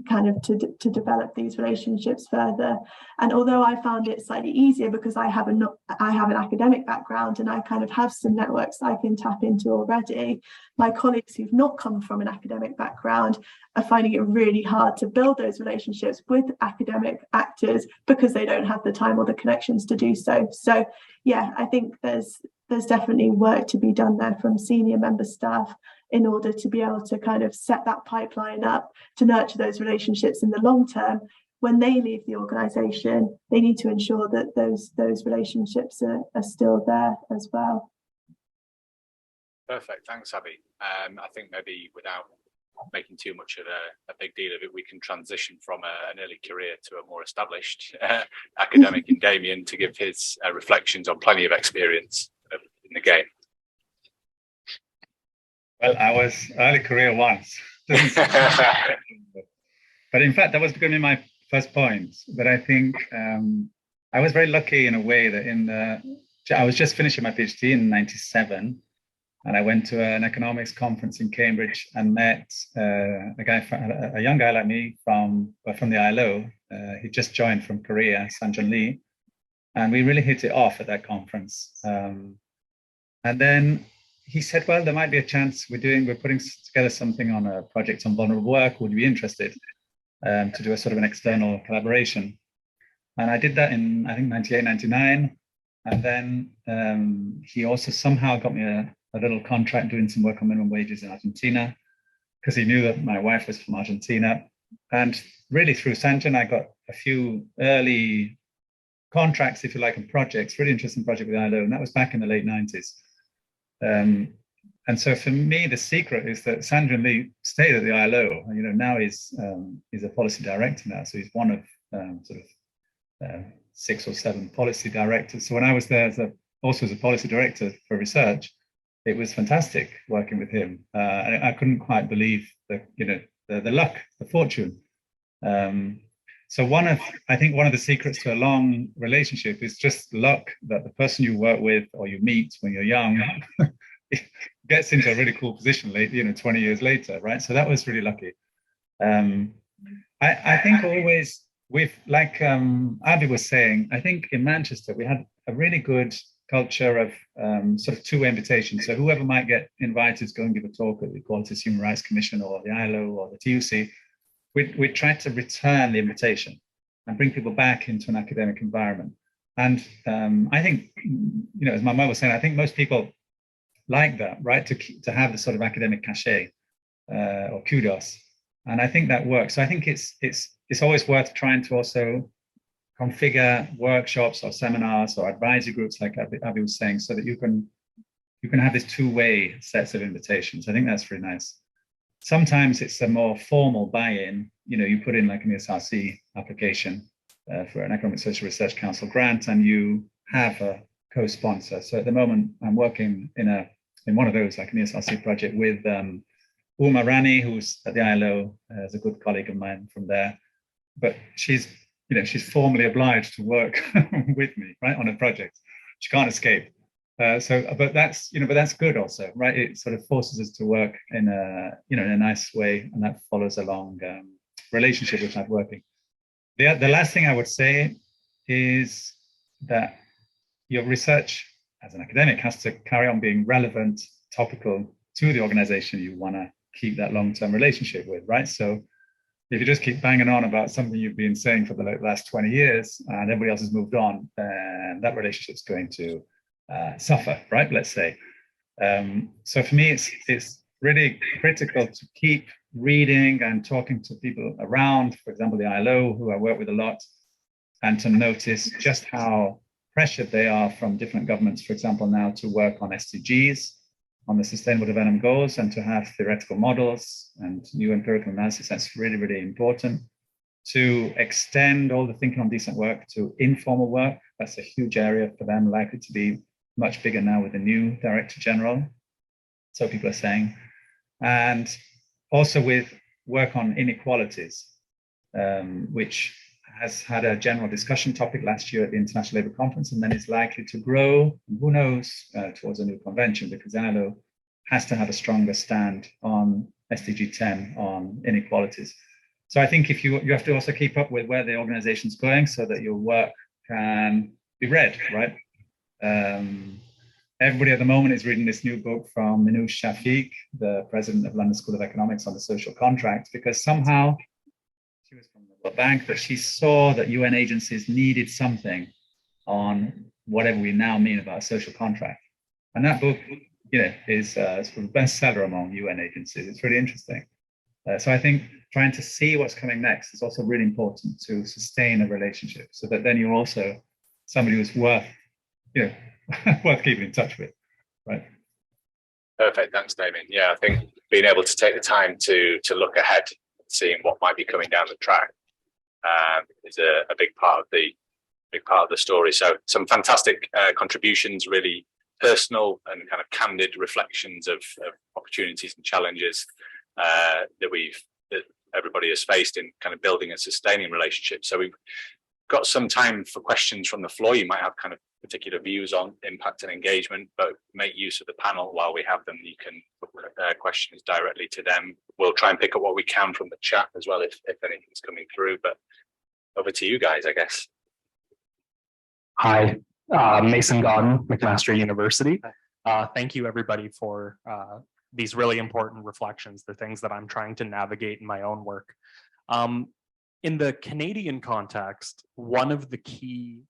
kind of to develop these relationships further. And although I found it slightly easier because I have an academic background and I kind of have some networks I can tap into already, my colleagues who've not come from an academic background are finding it really hard to build those relationships with academic actors because they don't have the time or the connections to do so. So yeah, I think there's definitely work to be done there from senior member staff in order to be able to kind of set that pipeline up to nurture those relationships in the long term. When they leave the organisation, they need to ensure that those relationships are still there as well. Perfect, thanks, Abbie. I think maybe without making too much of a big deal of it, we can transition from an early career to a more established academic in Damian to give his reflections on plenty of experience in the game. Well, I was early career once. But in fact, that was going to be my first point. But I think I was very lucky in a way that I was just finishing my PhD in '97, and I went to an economics conference in Cambridge and met a young guy like me from the ILO. He just joined from Korea, Sanjun Lee, and we really hit it off at that conference. And then he said, well, there might be a chance we're putting together something on a project on vulnerable work. Would you be interested to do a sort of an external collaboration? And I did that in, I think, 98, 99. And then he also somehow got me a little contract doing some work on minimum wages in Argentina, because he knew that my wife was from Argentina. And really through Sanjun, I got a few early contracts, if you like, and projects, really interesting project with ILO. And that was back in the late 90s. And so for me, the secret is that Sanjun Lee stayed at the ILO. You know, now he's a policy director now, so he's one of 6 or 7 policy directors. So when I was there also as a policy director for research, it was fantastic working with him. I couldn't quite believe the luck, the fortune. So I think one of the secrets to a long relationship is just luck that the person you work with or you meet when you're young gets into a really cool position later, 20 years later, right? So that was really lucky. I think always like Abbie was saying, I think in Manchester we had a really good culture of sort of two-way invitations. So whoever might get invited to go and give a talk at the Equality Human Rights Commission or the ILO or the TUC we tried to return the invitation and bring people back into an academic environment. And I think, as Manuel was saying, I think most people like that, right? To have the sort of academic cachet or kudos. And I think that works. So I think it's always worth trying to also configure workshops or seminars or advisory groups, like Abbie was saying, so that you can have this two-way sets of invitations. I think that's really nice. Sometimes it's a more formal buy-in. You put in like an ESRC application for an Economic Social Research Council grant, and you have a co-sponsor. So at the moment, I'm working in one of those, like an ESRC project, with Uma Rani, who's at the ILO, is a good colleague of mine from there. But she's formally obliged to work with me, right, on a project. She can't escape. But that's good also, right? It sort of forces us to work in a nice way, and that follows a long relationship with that working. The last thing I would say is that your research as an academic has to carry on being relevant, topical to the organization you want to keep that long-term relationship with, right? So if you just keep banging on about something you've been saying for the last 20 years and everybody else has moved on, then that relationship's going to suffer, right? Let's say. So for me, it's really critical to keep reading and talking to people around, for example, the ILO, who I work with a lot, and to notice just how pressured they are from different governments, for example, now to work on SDGs, on the Sustainable Development Goals, and to have theoretical models and new empirical analysis. That's really, really important. To extend all the thinking on decent work to informal work, that's a huge area for them, likely to be much bigger now with the new Director General, so people are saying. And also with work on inequalities, which has had a general discussion topic last year at the International Labour Conference, and then is likely to grow, who knows, towards a new convention, because ILO has to have a stronger stand on SDG 10 on inequalities. So I think if you have to also keep up with where the organization's going so that your work can be read, right? Everybody at the moment is reading this new book from Minouche Shafiq, the president of London School of Economics, on the social contract, because somehow she was from the World Bank, but she saw that UN agencies needed something on whatever we now mean about a social contract. And that book, is sort of a bestseller among UN agencies. It's really interesting. So I think trying to see what's coming next is also really important to sustain a relationship, so that then you're also somebody who's worth keeping in touch with, right? Perfect, thanks, Damian. Yeah, I think being able to take the time to look ahead, seeing what might be coming down the track, is a big part of the story. So some fantastic contributions, really personal and kind of candid reflections of opportunities and challenges that everybody has faced in kind of building and sustaining relationships. So we've got some time for questions from the floor. You might have kind of particular views on impact and engagement, but make use of the panel while we have them. You can put questions directly to them. We'll try and pick up what we can from the chat as well, if anything's coming through, but over to you guys, I guess. Hi, Mason Godden, McMaster University. Thank you everybody for these really important reflections, the things that I'm trying to navigate in my own work. In the Canadian context, one of the key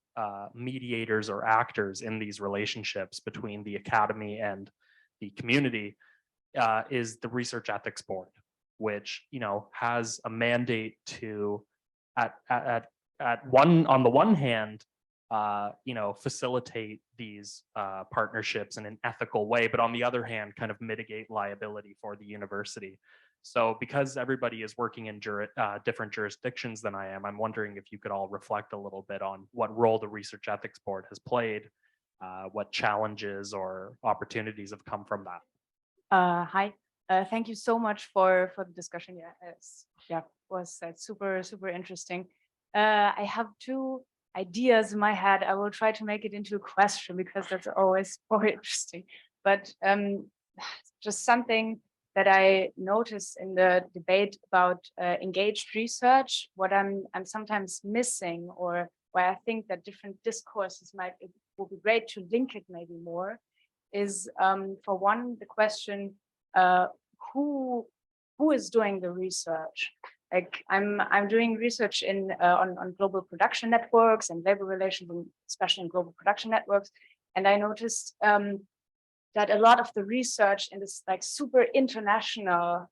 mediators or actors in these relationships between the academy and the community is the Research Ethics Board, which has a mandate to, on the one hand, facilitate these partnerships in an ethical way, but on the other hand, kind of mitigate liability for the university. So because everybody is working in different jurisdictions than I am, I'm wondering if you could all reflect a little bit on what role the Research Ethics Board has played, what challenges or opportunities have come from that. Hi, thank you so much for the discussion. Was super interesting. I have two ideas in my head. I will try to make it into a question because that's always more interesting. But just something that I noticed in the debate about engaged research, what I'm sometimes missing, or why I think that different discourses it would be great to link it maybe more, is for one, the question, who is doing the research? Like I'm doing research in on global production networks and labor relations, especially in global production networks. And I noticed that a lot of the research in this like super international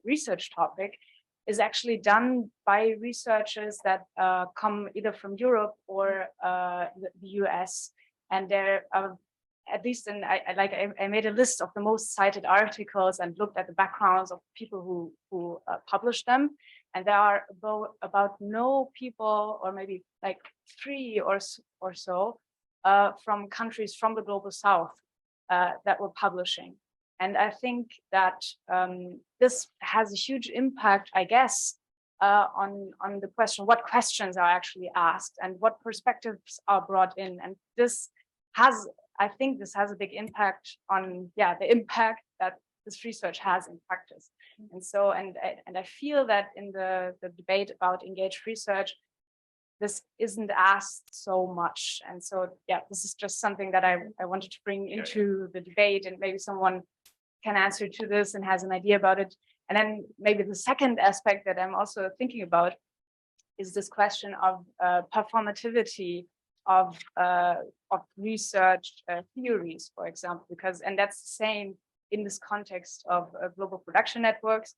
research topic is actually done by researchers that come either from Europe or the US. And there are, at least in, I made a list of the most cited articles and looked at the backgrounds of people who published them. And there are about no people, or maybe like 3 or so from countries from the global South that were publishing. And I think that this has a huge impact, I guess, on the question, what questions are actually asked and what perspectives are brought in. And this has, I think this has a big impact on, the impact that this research has in practice. And so, and I feel that in the debate about engaged research, this isn't asked so much. And so, this is just something that I wanted to bring into the debate, and maybe someone can answer to this and has an idea about it. And then maybe the second aspect that I'm also thinking about is this question of performativity of research theories, for example, and that's the same in this context of global production networks.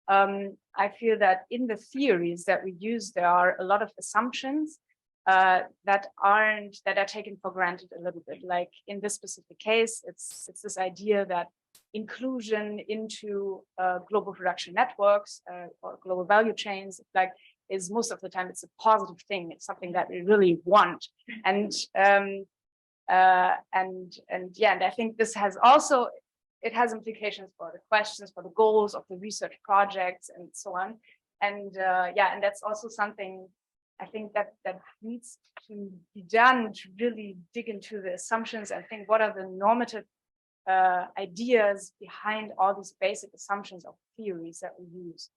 I feel that in the theories that we use, there are a lot of assumptions that are taken for granted a little bit. Like in this specific case, it's this idea that inclusion into global production networks or global value chains, like, is most of the time it's a positive thing. It's something that we really want, and I think this has also, it has implications for the questions, for the goals of the research projects, and so on. And and that's also something I think that needs to be done, to really dig into the assumptions and think what are the normative ideas behind all these basic assumptions of theories that we use.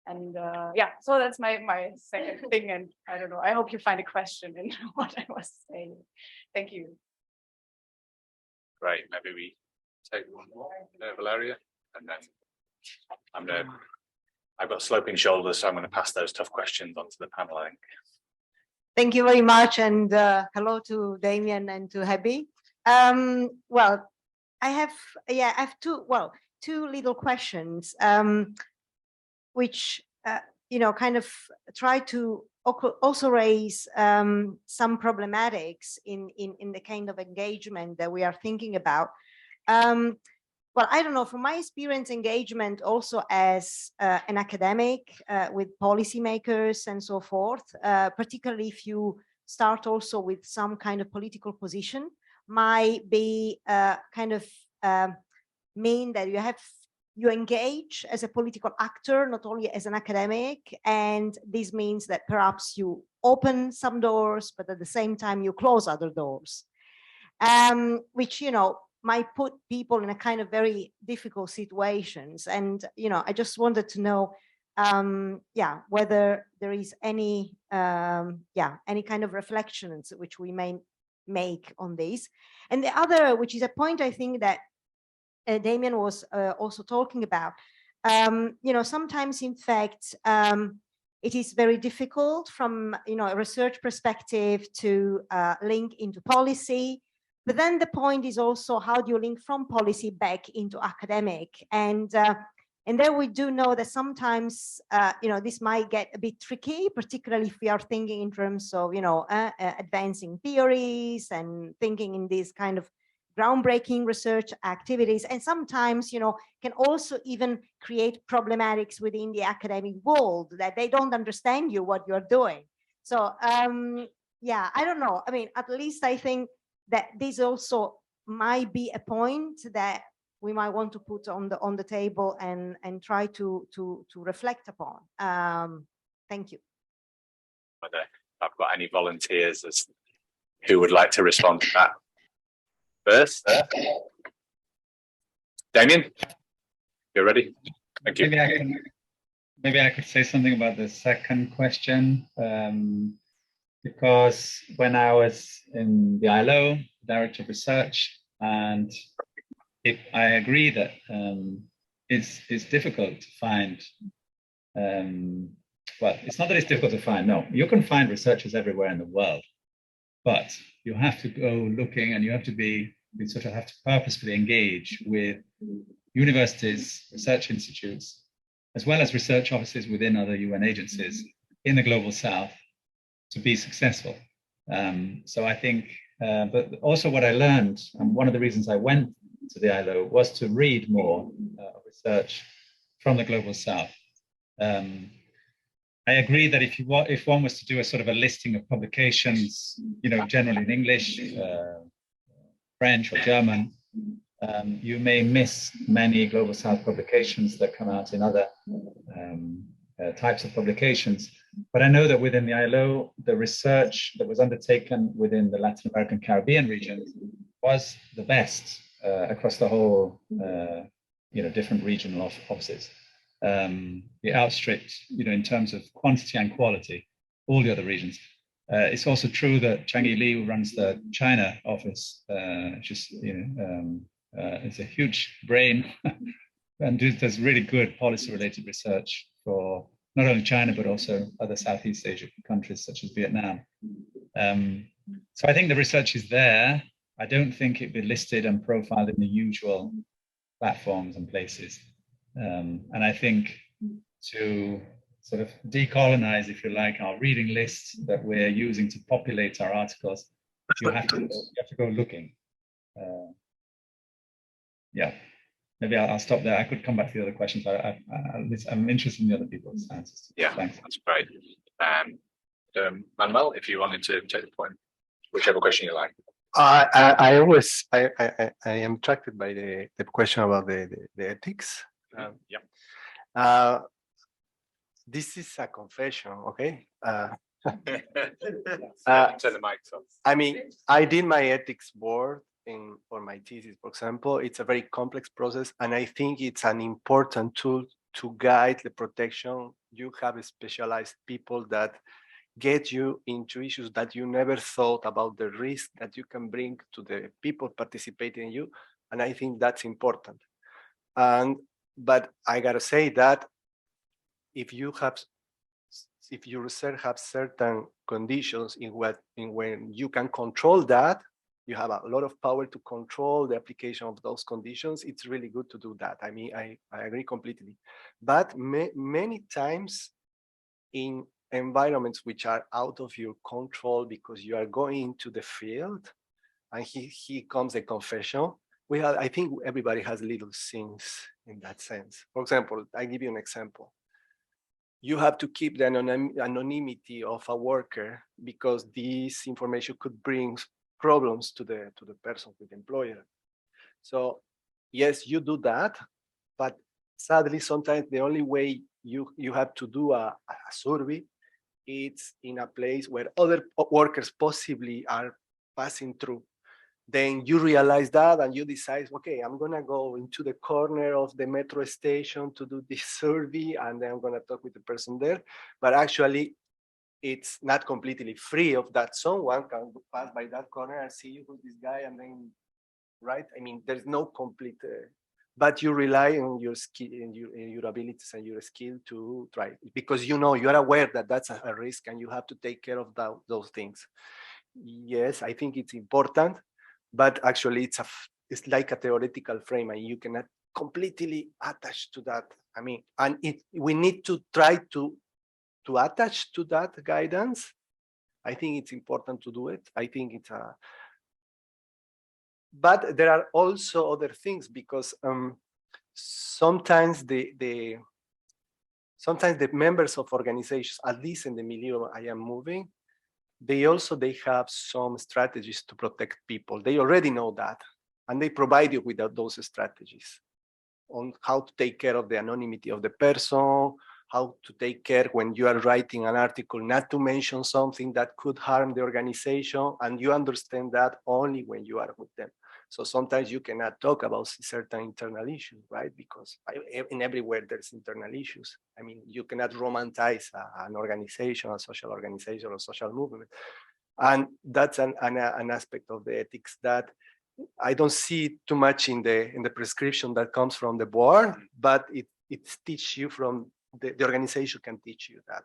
And so that's my second thing. And I don't know, I hope you find a question in what I was saying. Thank you. Great, maybe we take one more, Valeria, and then I've got sloping shoulders, so I'm going to pass those tough questions on to the panel, I think. Thank you very much, and hello to Damian and to Abbie. Well, I have two little questions, which kind of try to also raise some problematics in the kind of engagement that we are thinking about. Well, I don't know, from my experience, engagement also as an academic with policymakers and so forth, particularly if you start also with some kind of political position, might be kind of mean that you engage as a political actor, not only as an academic, and this means that perhaps you open some doors, but at the same time you close other doors, which might put people in a kind of very difficult situations. And I just wanted to know whether there is any kind of reflections which we may make on this. And the other, which is a point I think that Damian was also talking about, sometimes in fact it is very difficult from a research perspective to link into policy. But then the point is also, how do you link from policy back into academic? And there we do know that sometimes, this might get a bit tricky, particularly if we are thinking in terms of, advancing theories and thinking in these kind of groundbreaking research activities. And sometimes, can also even create problematics within the academic world, that they don't understand what you're doing. So, I don't know. I mean, at least I think that this also might be a point that we might want to put on the table and try to reflect upon. Thank you. Whether I've got any volunteers who would like to respond to that first. Damian, you're ready. Thank you. Maybe I could say something about the second question. Because when I was in the ILO, Director of Research, and I agree that it's difficult to find well, it's not that it's difficult to find. No, you can find researchers everywhere in the world, but you have to go looking, and you have to you sort of have to purposefully engage with universities, research institutes, as well as research offices within other UN agencies in the global south to be successful. So I think, but also what I learned, and one of the reasons I went to the ILO was to read more research from the global south. I agree that if one was to do a sort of a listing of publications, generally in English, French or German, you may miss many global south publications that come out in other types of publications. But I know that within the ILO, the research that was undertaken within the Latin American Caribbean region was the best across the whole, different regional offices. It outstripped, in terms of quantity and quality, all the other regions. It's also true that Changi Li, who runs the China office, is a huge brain and does really good policy-related research for not only China, but also other Southeast Asian countries such as Vietnam. So I think the research is there. I don't think it'd be listed and profiled in the usual platforms and places. And I think to sort of decolonize, if you like, our reading lists that we're using to populate our articles, you have to go looking. Yeah, maybe I'll stop there. I could come back to the other questions. I'm interested in the other people's answers. Yeah, thanks. That's great. Manuel, if you wanted to take the point, whichever question you like. I am attracted by the question about the ethics. This is a confession, okay? Turn the mics off. I mean, I did my ethics board for my thesis, for example. It's a very complex process, and I think it's an important tool to guide the protection. You have specialized people that get you into issues that you never thought about, the risk that you can bring to the people participating in you, and I think that's important. But I gotta say that if your research has certain conditions when you can control that, you have a lot of power to control the application of those conditions. It's really good to do that. I mean, I agree completely. But many times in environments which are out of your control because you are going into the field, and here comes a confession. I think everybody has little things in that sense. For example, I give you an example. You have to keep the anonymity of a worker because this information could bring problems to the person, with the employer. So yes, you do that, but sadly, sometimes the only way you have to do a survey, it's in a place where other workers possibly are passing through. Then you realize that and you decide, okay, I'm gonna go into the corner of the metro station to do this survey, and then I'm gonna talk with the person there. But actually, it's not completely free of that. Someone can pass by that corner and see who's this guy, and then, right? I mean, there's no complete, but you rely on your skill, and your abilities and your skill to try, because you're aware that that's a risk and you have to take care of those things. Yes, I think it's important. But actually, it's like a theoretical frame, and you cannot completely attach to that. I mean, and we need to try to attach to that guidance. I think it's important to do it. I think it's but there are also other things, because sometimes the members of organizations, at least in the milieu I am moving, they have some strategies to protect people. They already know that, and they provide you with those strategies on how to take care of the anonymity of the person, how to take care when you are writing an article not to mention something that could harm the organization, and you understand that only when you are with them. So sometimes you cannot talk about certain internal issues, right? Because in everywhere there's internal issues. I mean, you cannot romanticize an organization, a social organization, or social movement. And that's an aspect of the ethics that I don't see too much in the prescription that comes from the board, but it teaches you from the organization can teach you that.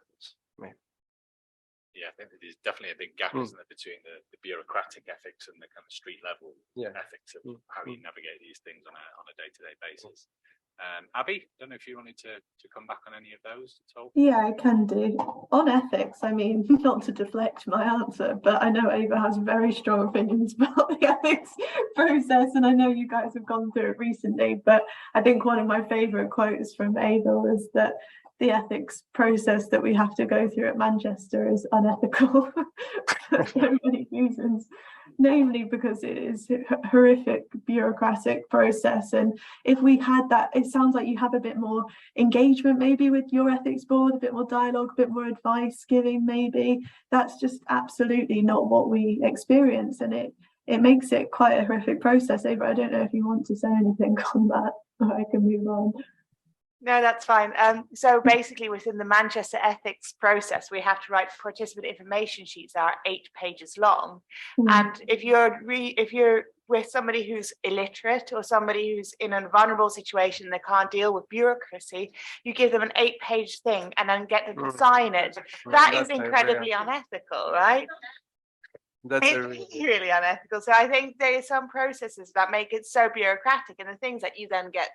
Yeah, I think there's definitely a big gap, isn't there, between the bureaucratic ethics and the kind of street level ethics of how you navigate these things on a day-to-day basis. Abbie, don't know if you wanted to come back on any of those at all. Yeah, I can do. On ethics, I mean, not to deflect my answer, but I know Ava has very strong opinions about the ethics process, and I know you guys have gone through it recently, but I think one of my favorite quotes from Ava was that the ethics process that we have to go through at Manchester is unethical for so many reasons, namely because it is a horrific bureaucratic process. And if we had that, it sounds like you have a bit more engagement maybe with your ethics board, a bit more dialogue, a bit more advice giving maybe. That's just absolutely not what we experience, and it makes it quite a horrific process. Ava, I don't know if you want to say anything on that, or I can move on. No, that's fine. So basically within the Manchester ethics process, we have to write participant information sheets that are 8 pages long. And if you're with somebody who's illiterate or somebody who's in a vulnerable situation, they can't deal with bureaucracy, you give them an 8-page thing and then get them to sign it. That is incredibly unethical, right? That's it's really unethical. So I think there are some processes that make it so bureaucratic, and the things that you then get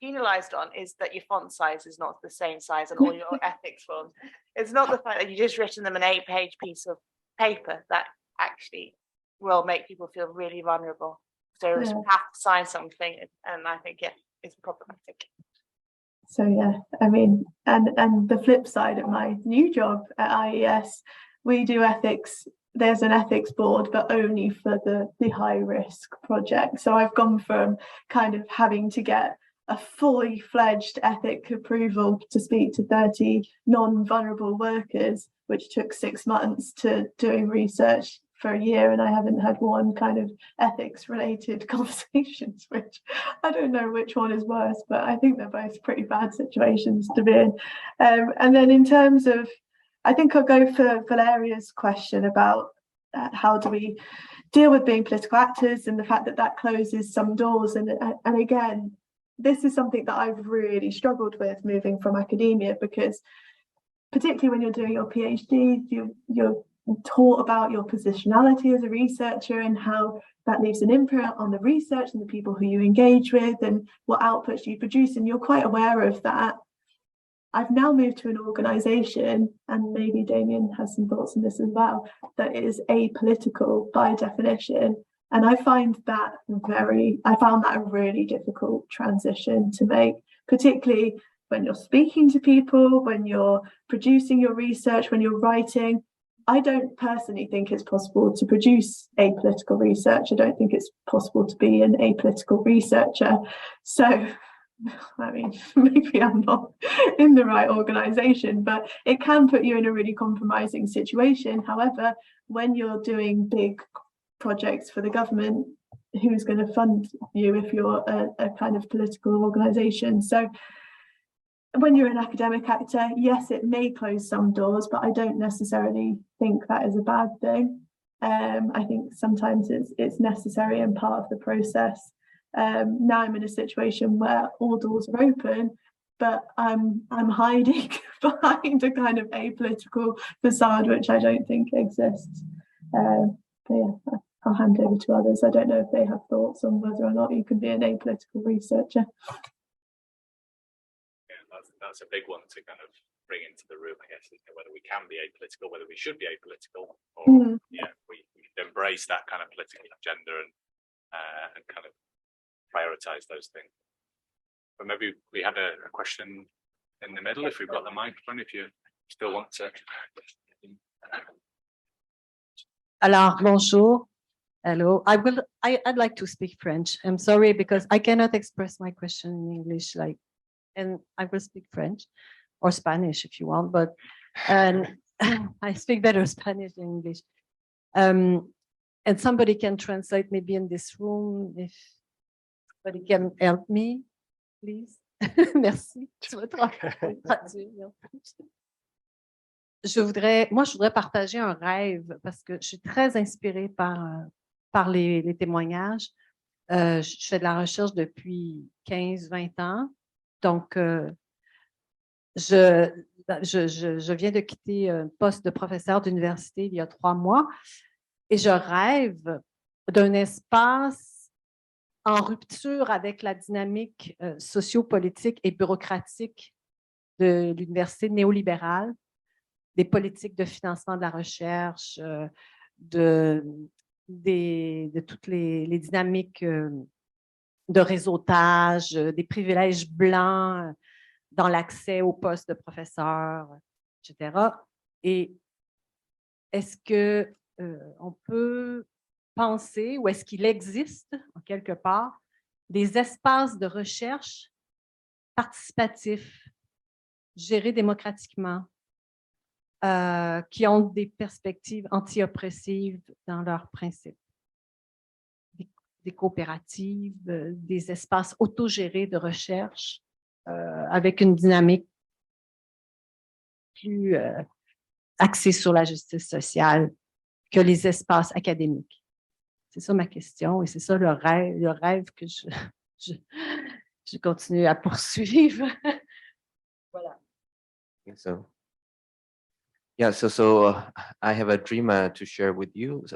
penalized on is that your font size is not the same size on all your ethics forms. It's not the fact that you just written them an 8-page piece of paper that actually will make people feel really vulnerable. So you have to sign something, and I think it's problematic. So yeah, I mean, and the flip side of my new job at IES, we do ethics. There's an ethics board, but only for the high risk project. So I've gone from kind of having to get a fully fledged ethic approval to speak to 30 non-vulnerable workers, which took 6 months, to doing research for a year, and I haven't had one kind of ethics related conversations, which I don't know which one is worse, but I think they're both pretty bad situations to be in. And then in terms of, I think I'll go for Valeria's question about how do we deal with being political actors and the fact that that closes some doors. And again, this is something that I've really struggled with moving from academia, because particularly when you're doing your PhD, you're taught about your positionality as a researcher and how that leaves an imprint on the research and the people who you engage with and what outputs you produce, and you're quite aware of that. I've now moved to an organisation, and maybe Damian has some thoughts on this as well, that is apolitical by definition. And I found that a really difficult transition to make, particularly when you're speaking to people, when you're producing your research, when you're writing. I don't personally think it's possible to produce apolitical research. I don't think it's possible to be an apolitical researcher. So, I mean, maybe I'm not in the right organisation, but it can put you in a really compromising situation. However, when you're doing big projects for the government, who's going to fund you if you're a kind of political organisation? So when you're an academic actor, yes, it may close some doors, but I don't necessarily think that is a bad thing. I think sometimes it's necessary and part of the process. Now I'm in a situation where all doors are open, but I'm hiding behind a kind of apolitical facade, which I don't think exists. But yeah, I'll hand over to others. I don't know if they have thoughts on whether or not you can be an apolitical researcher. Yeah, that's a big one to kind of bring into the room, I guess, isn't it? Whether we can be apolitical, whether we should be apolitical, or we embrace that kind of political agenda and kind of prioritize those things. But maybe we had a question in the middle, if we've got the microphone, if you still want to. Alors, bonjour. Hello. I'd like to speak French. I'm sorry because I cannot express my question in English, and I will speak French or Spanish if you want, but I speak better Spanish than English. And somebody can translate maybe in this room, if somebody can help me, please. Merci. Je voudrais partager un rêve parce que je suis très inspirée par les témoignages. Je fais de la recherche depuis 15-20 ans. Donc, je viens de quitter un poste de professeur d'université il y a 3 mois et je rêve d'un espace en rupture avec la dynamique sociopolitique et bureaucratique de l'université néolibérale, des politiques de financement de la recherche, de toutes les dynamiques de réseautage, des privilèges blancs dans l'accès au poste de professeur, etc. Et est-ce que on peut penser, ou est-ce qu'il existe, en quelque part, des espaces de recherche participatifs, gérés démocratiquement, qui ont des perspectives anti-oppressives dans leurs principes? Des coopératives, des espaces autogérés de recherche, avec une dynamique plus axée sur la justice sociale que les espaces académiques. C'est ça ma question et c'est ça le rêve que je continue à poursuivre. Voilà. So, yeah, so I have a dream to share with you.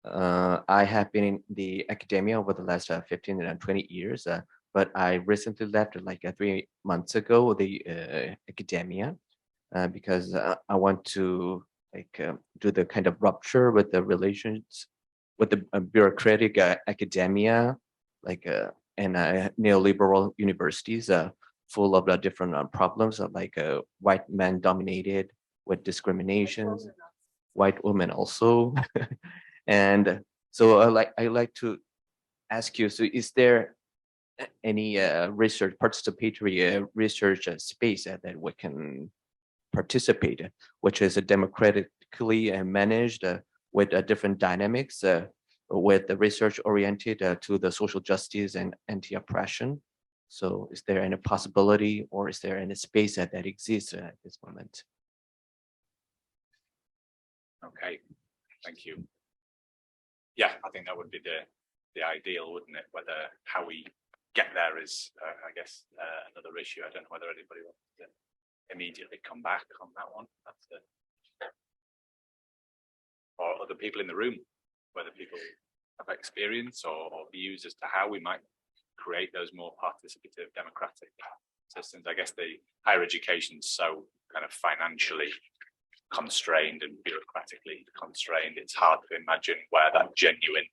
I have been in the academia over the last 15 and 20 years, but I recently left like 3 months ago the academia because I want to do the kind of rupture with the relations with the bureaucratic academia, and neoliberal universities full of different problems of white men dominated with discriminations, white women also. And so I like to ask you, so is there any research, participatory research space that we can participate in, which is democratically managed with different dynamics, with the research oriented to the social justice and anti-oppression? So is there any possibility or is there any space that exists at this moment? Okay, thank you. Yeah, I think that would be the ideal, wouldn't it? Whether how we get there is, I guess, another issue. I don't know whether anybody wants to immediately come back on that one. That's the, or other people in the room, whether people have experience or views as to how we might create those more participative democratic systems. I guess the higher education is so kind of financially constrained and bureaucratically constrained. It's hard to imagine where that genuine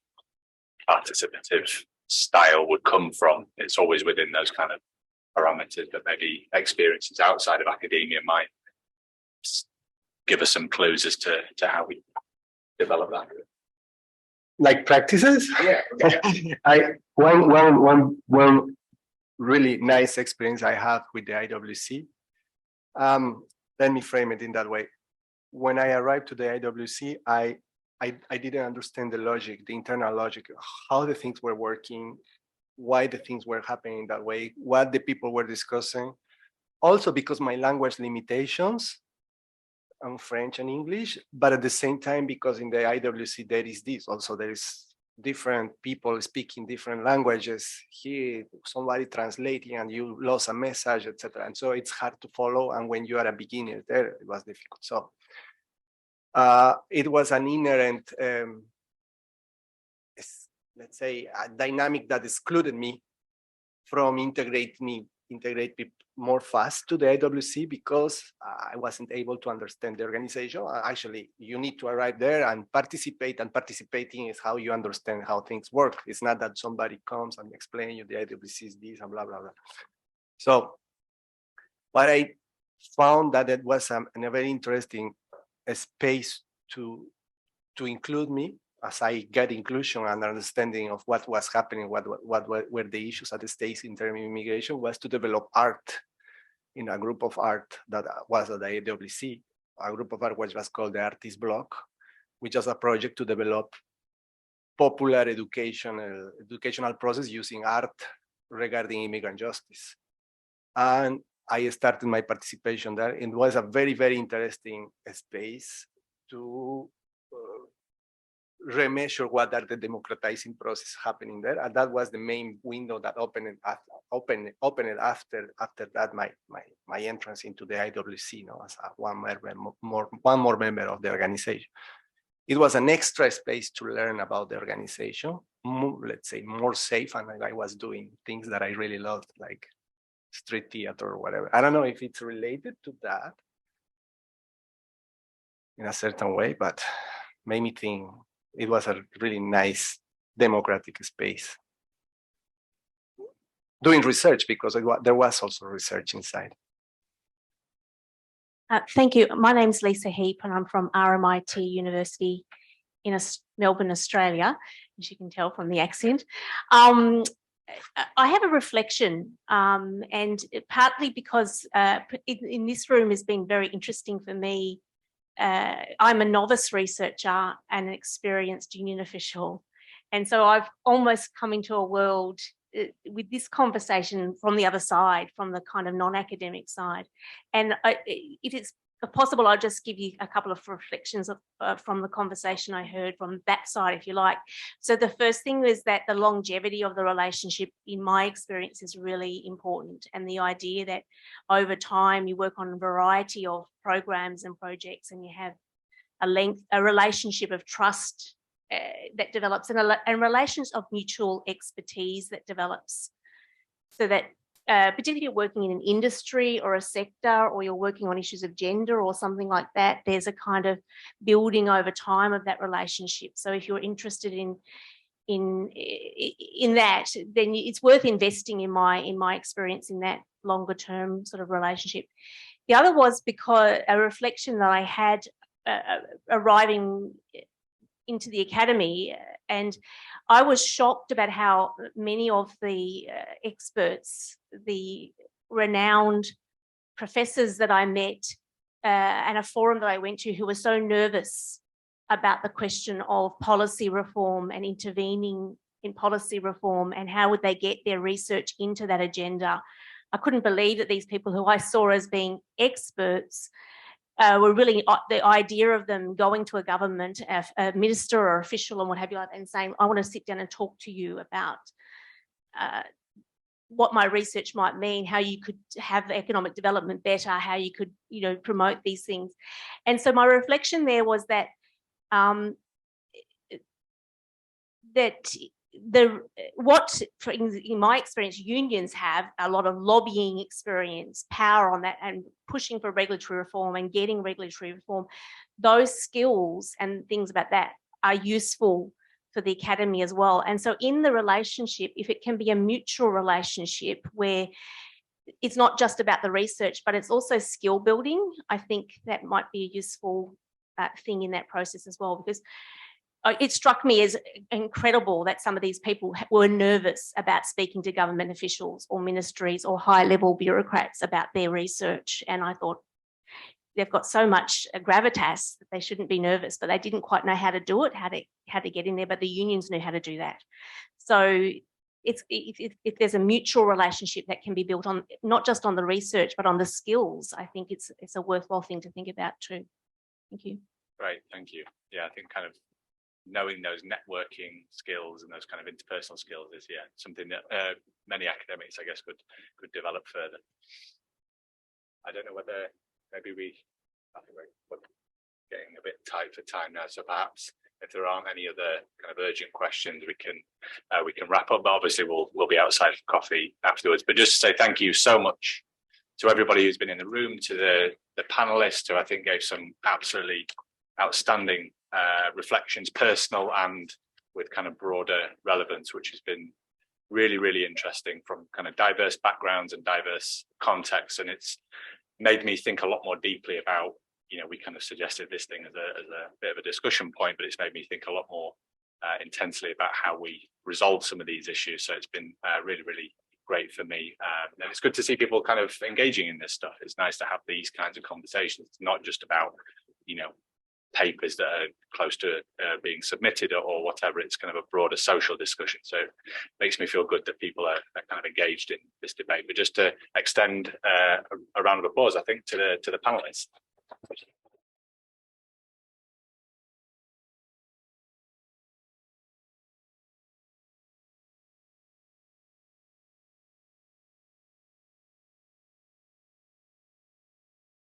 participative style would come from. It's always within those kind of parameters, but maybe experiences outside of academia might give us some clues as to how we develop that. Like practices? Yeah. One really nice experience I have with the IWC. Let me frame it in that way. When I arrived to the IWC, I didn't understand the logic, the internal logic, how the things were working, why the things were happening that way, what the people were discussing. Also because my language limitations, I'm French and English, but at the same time, because in the IWC there is this, also there is different people speaking different languages, here somebody translating and you lost a message, etc. And so it's hard to follow. And when you are a beginner there, it was difficult. So it was an inherent, let's say, a dynamic that excluded me from integrate people more fast to the IWC because I wasn't able to understand the organization. Actually, you need to arrive there and participate, and participating is how you understand how things work. It's not that somebody comes and explains you the IWC is this and blah, blah, blah. So what I found that it was a very interesting space to include me as I get inclusion and understanding of what was happening, what were the issues at the stage in terms of immigration, was to develop art in a group of art that was at the AWC, a group of art which was called the Artist Block, which was a project to develop popular educational process using art regarding immigrant justice. And I started my participation there. It was a very, very interesting space to remeasure what are the democratizing process happening there, and that was the main window that opened after that my entrance into the IWC, as one more member of the organization. It was an extra space to learn about the organization, let's say more safe, and I was doing things that I really loved, like street theater or whatever. I don't know if it's related to that in a certain way, but made me think it was a really nice democratic space. Doing research, because there was also research inside. Thank you. My name's Lisa Heap and I'm from RMIT University in Melbourne, Australia, as you can tell from the accent. I have a reflection, and partly because in this room has been very interesting for me. I'm a novice researcher and an experienced union official. And so I've almost come into a world with this conversation from the other side, from the kind of non-academic side. And if it's possible, I'll just give you a couple of reflections from the conversation I heard from that side, if you like. So the first thing is that the longevity of the relationship, in my experience, is really important. And the idea that over time you work on a variety of programs and projects and you have a relationship of trust that develops and relations of mutual expertise that develops, so that particularly if you're working in an industry or a sector, or you're working on issues of gender or something like that, there's a kind of building over time of that relationship. So if you're interested in that, then it's worth investing, in my experience, in that longer term sort of relationship. The other was because a reflection that I had arriving into the academy, and I was shocked about how many of the experts, the renowned professors that I met and a forum that I went to, who were so nervous about the question of policy reform and intervening in policy reform and how would they get their research into that agenda. I couldn't believe that these people who I saw as being experts were really, the idea of them going to a government, a minister or official and what have you, and saying, I want to sit down and talk to you about what my research might mean, how you could have economic development better, how you could, promote these things. And so my reflection there was that in my experience, unions have a lot of lobbying experience, power on that, and pushing for regulatory reform and getting regulatory reform. Those skills and things about that are useful for the academy as well. And so in the relationship, if it can be a mutual relationship where it's not just about the research, but it's also skill building, I think that might be a useful thing in that process as well, because it struck me as incredible that some of these people were nervous about speaking to government officials or ministries or high-level bureaucrats about their research. And I thought, they've got so much gravitas that they shouldn't be nervous, but they didn't quite know how to do it, how to get in there, but the unions knew how to do that. So if there's a mutual relationship that can be built on, not just on the research, but on the skills, I think it's a worthwhile thing to think about too. Thank you. Great, thank you. Yeah, I think kind of knowing those networking skills and those kind of interpersonal skills is something that many academics, I guess, could develop further. I don't know whether I think we're getting a bit tight for time now, so perhaps if there aren't any other kind of urgent questions, we can wrap up. But obviously we'll be outside for coffee afterwards. But just to say thank you so much to everybody who's been in the room, to the panelists who I think gave some absolutely outstanding reflections, personal and with kind of broader relevance, which has been really, really interesting from kind of diverse backgrounds and diverse contexts. And it's made me think a lot more deeply about, we kind of suggested this thing as a bit of a discussion point, but it's made me think a lot more intensely about how we resolve some of these issues. So it's been really, really great for me. And it's good to see people kind of engaging in this stuff. It's nice to have these kinds of conversations. It's not just about, papers that are close to being submitted or whatever. It's kind of a broader social discussion. So it makes me feel good that people are kind of engaged in this debate. But just to extend a round of applause, I think, to the panelists.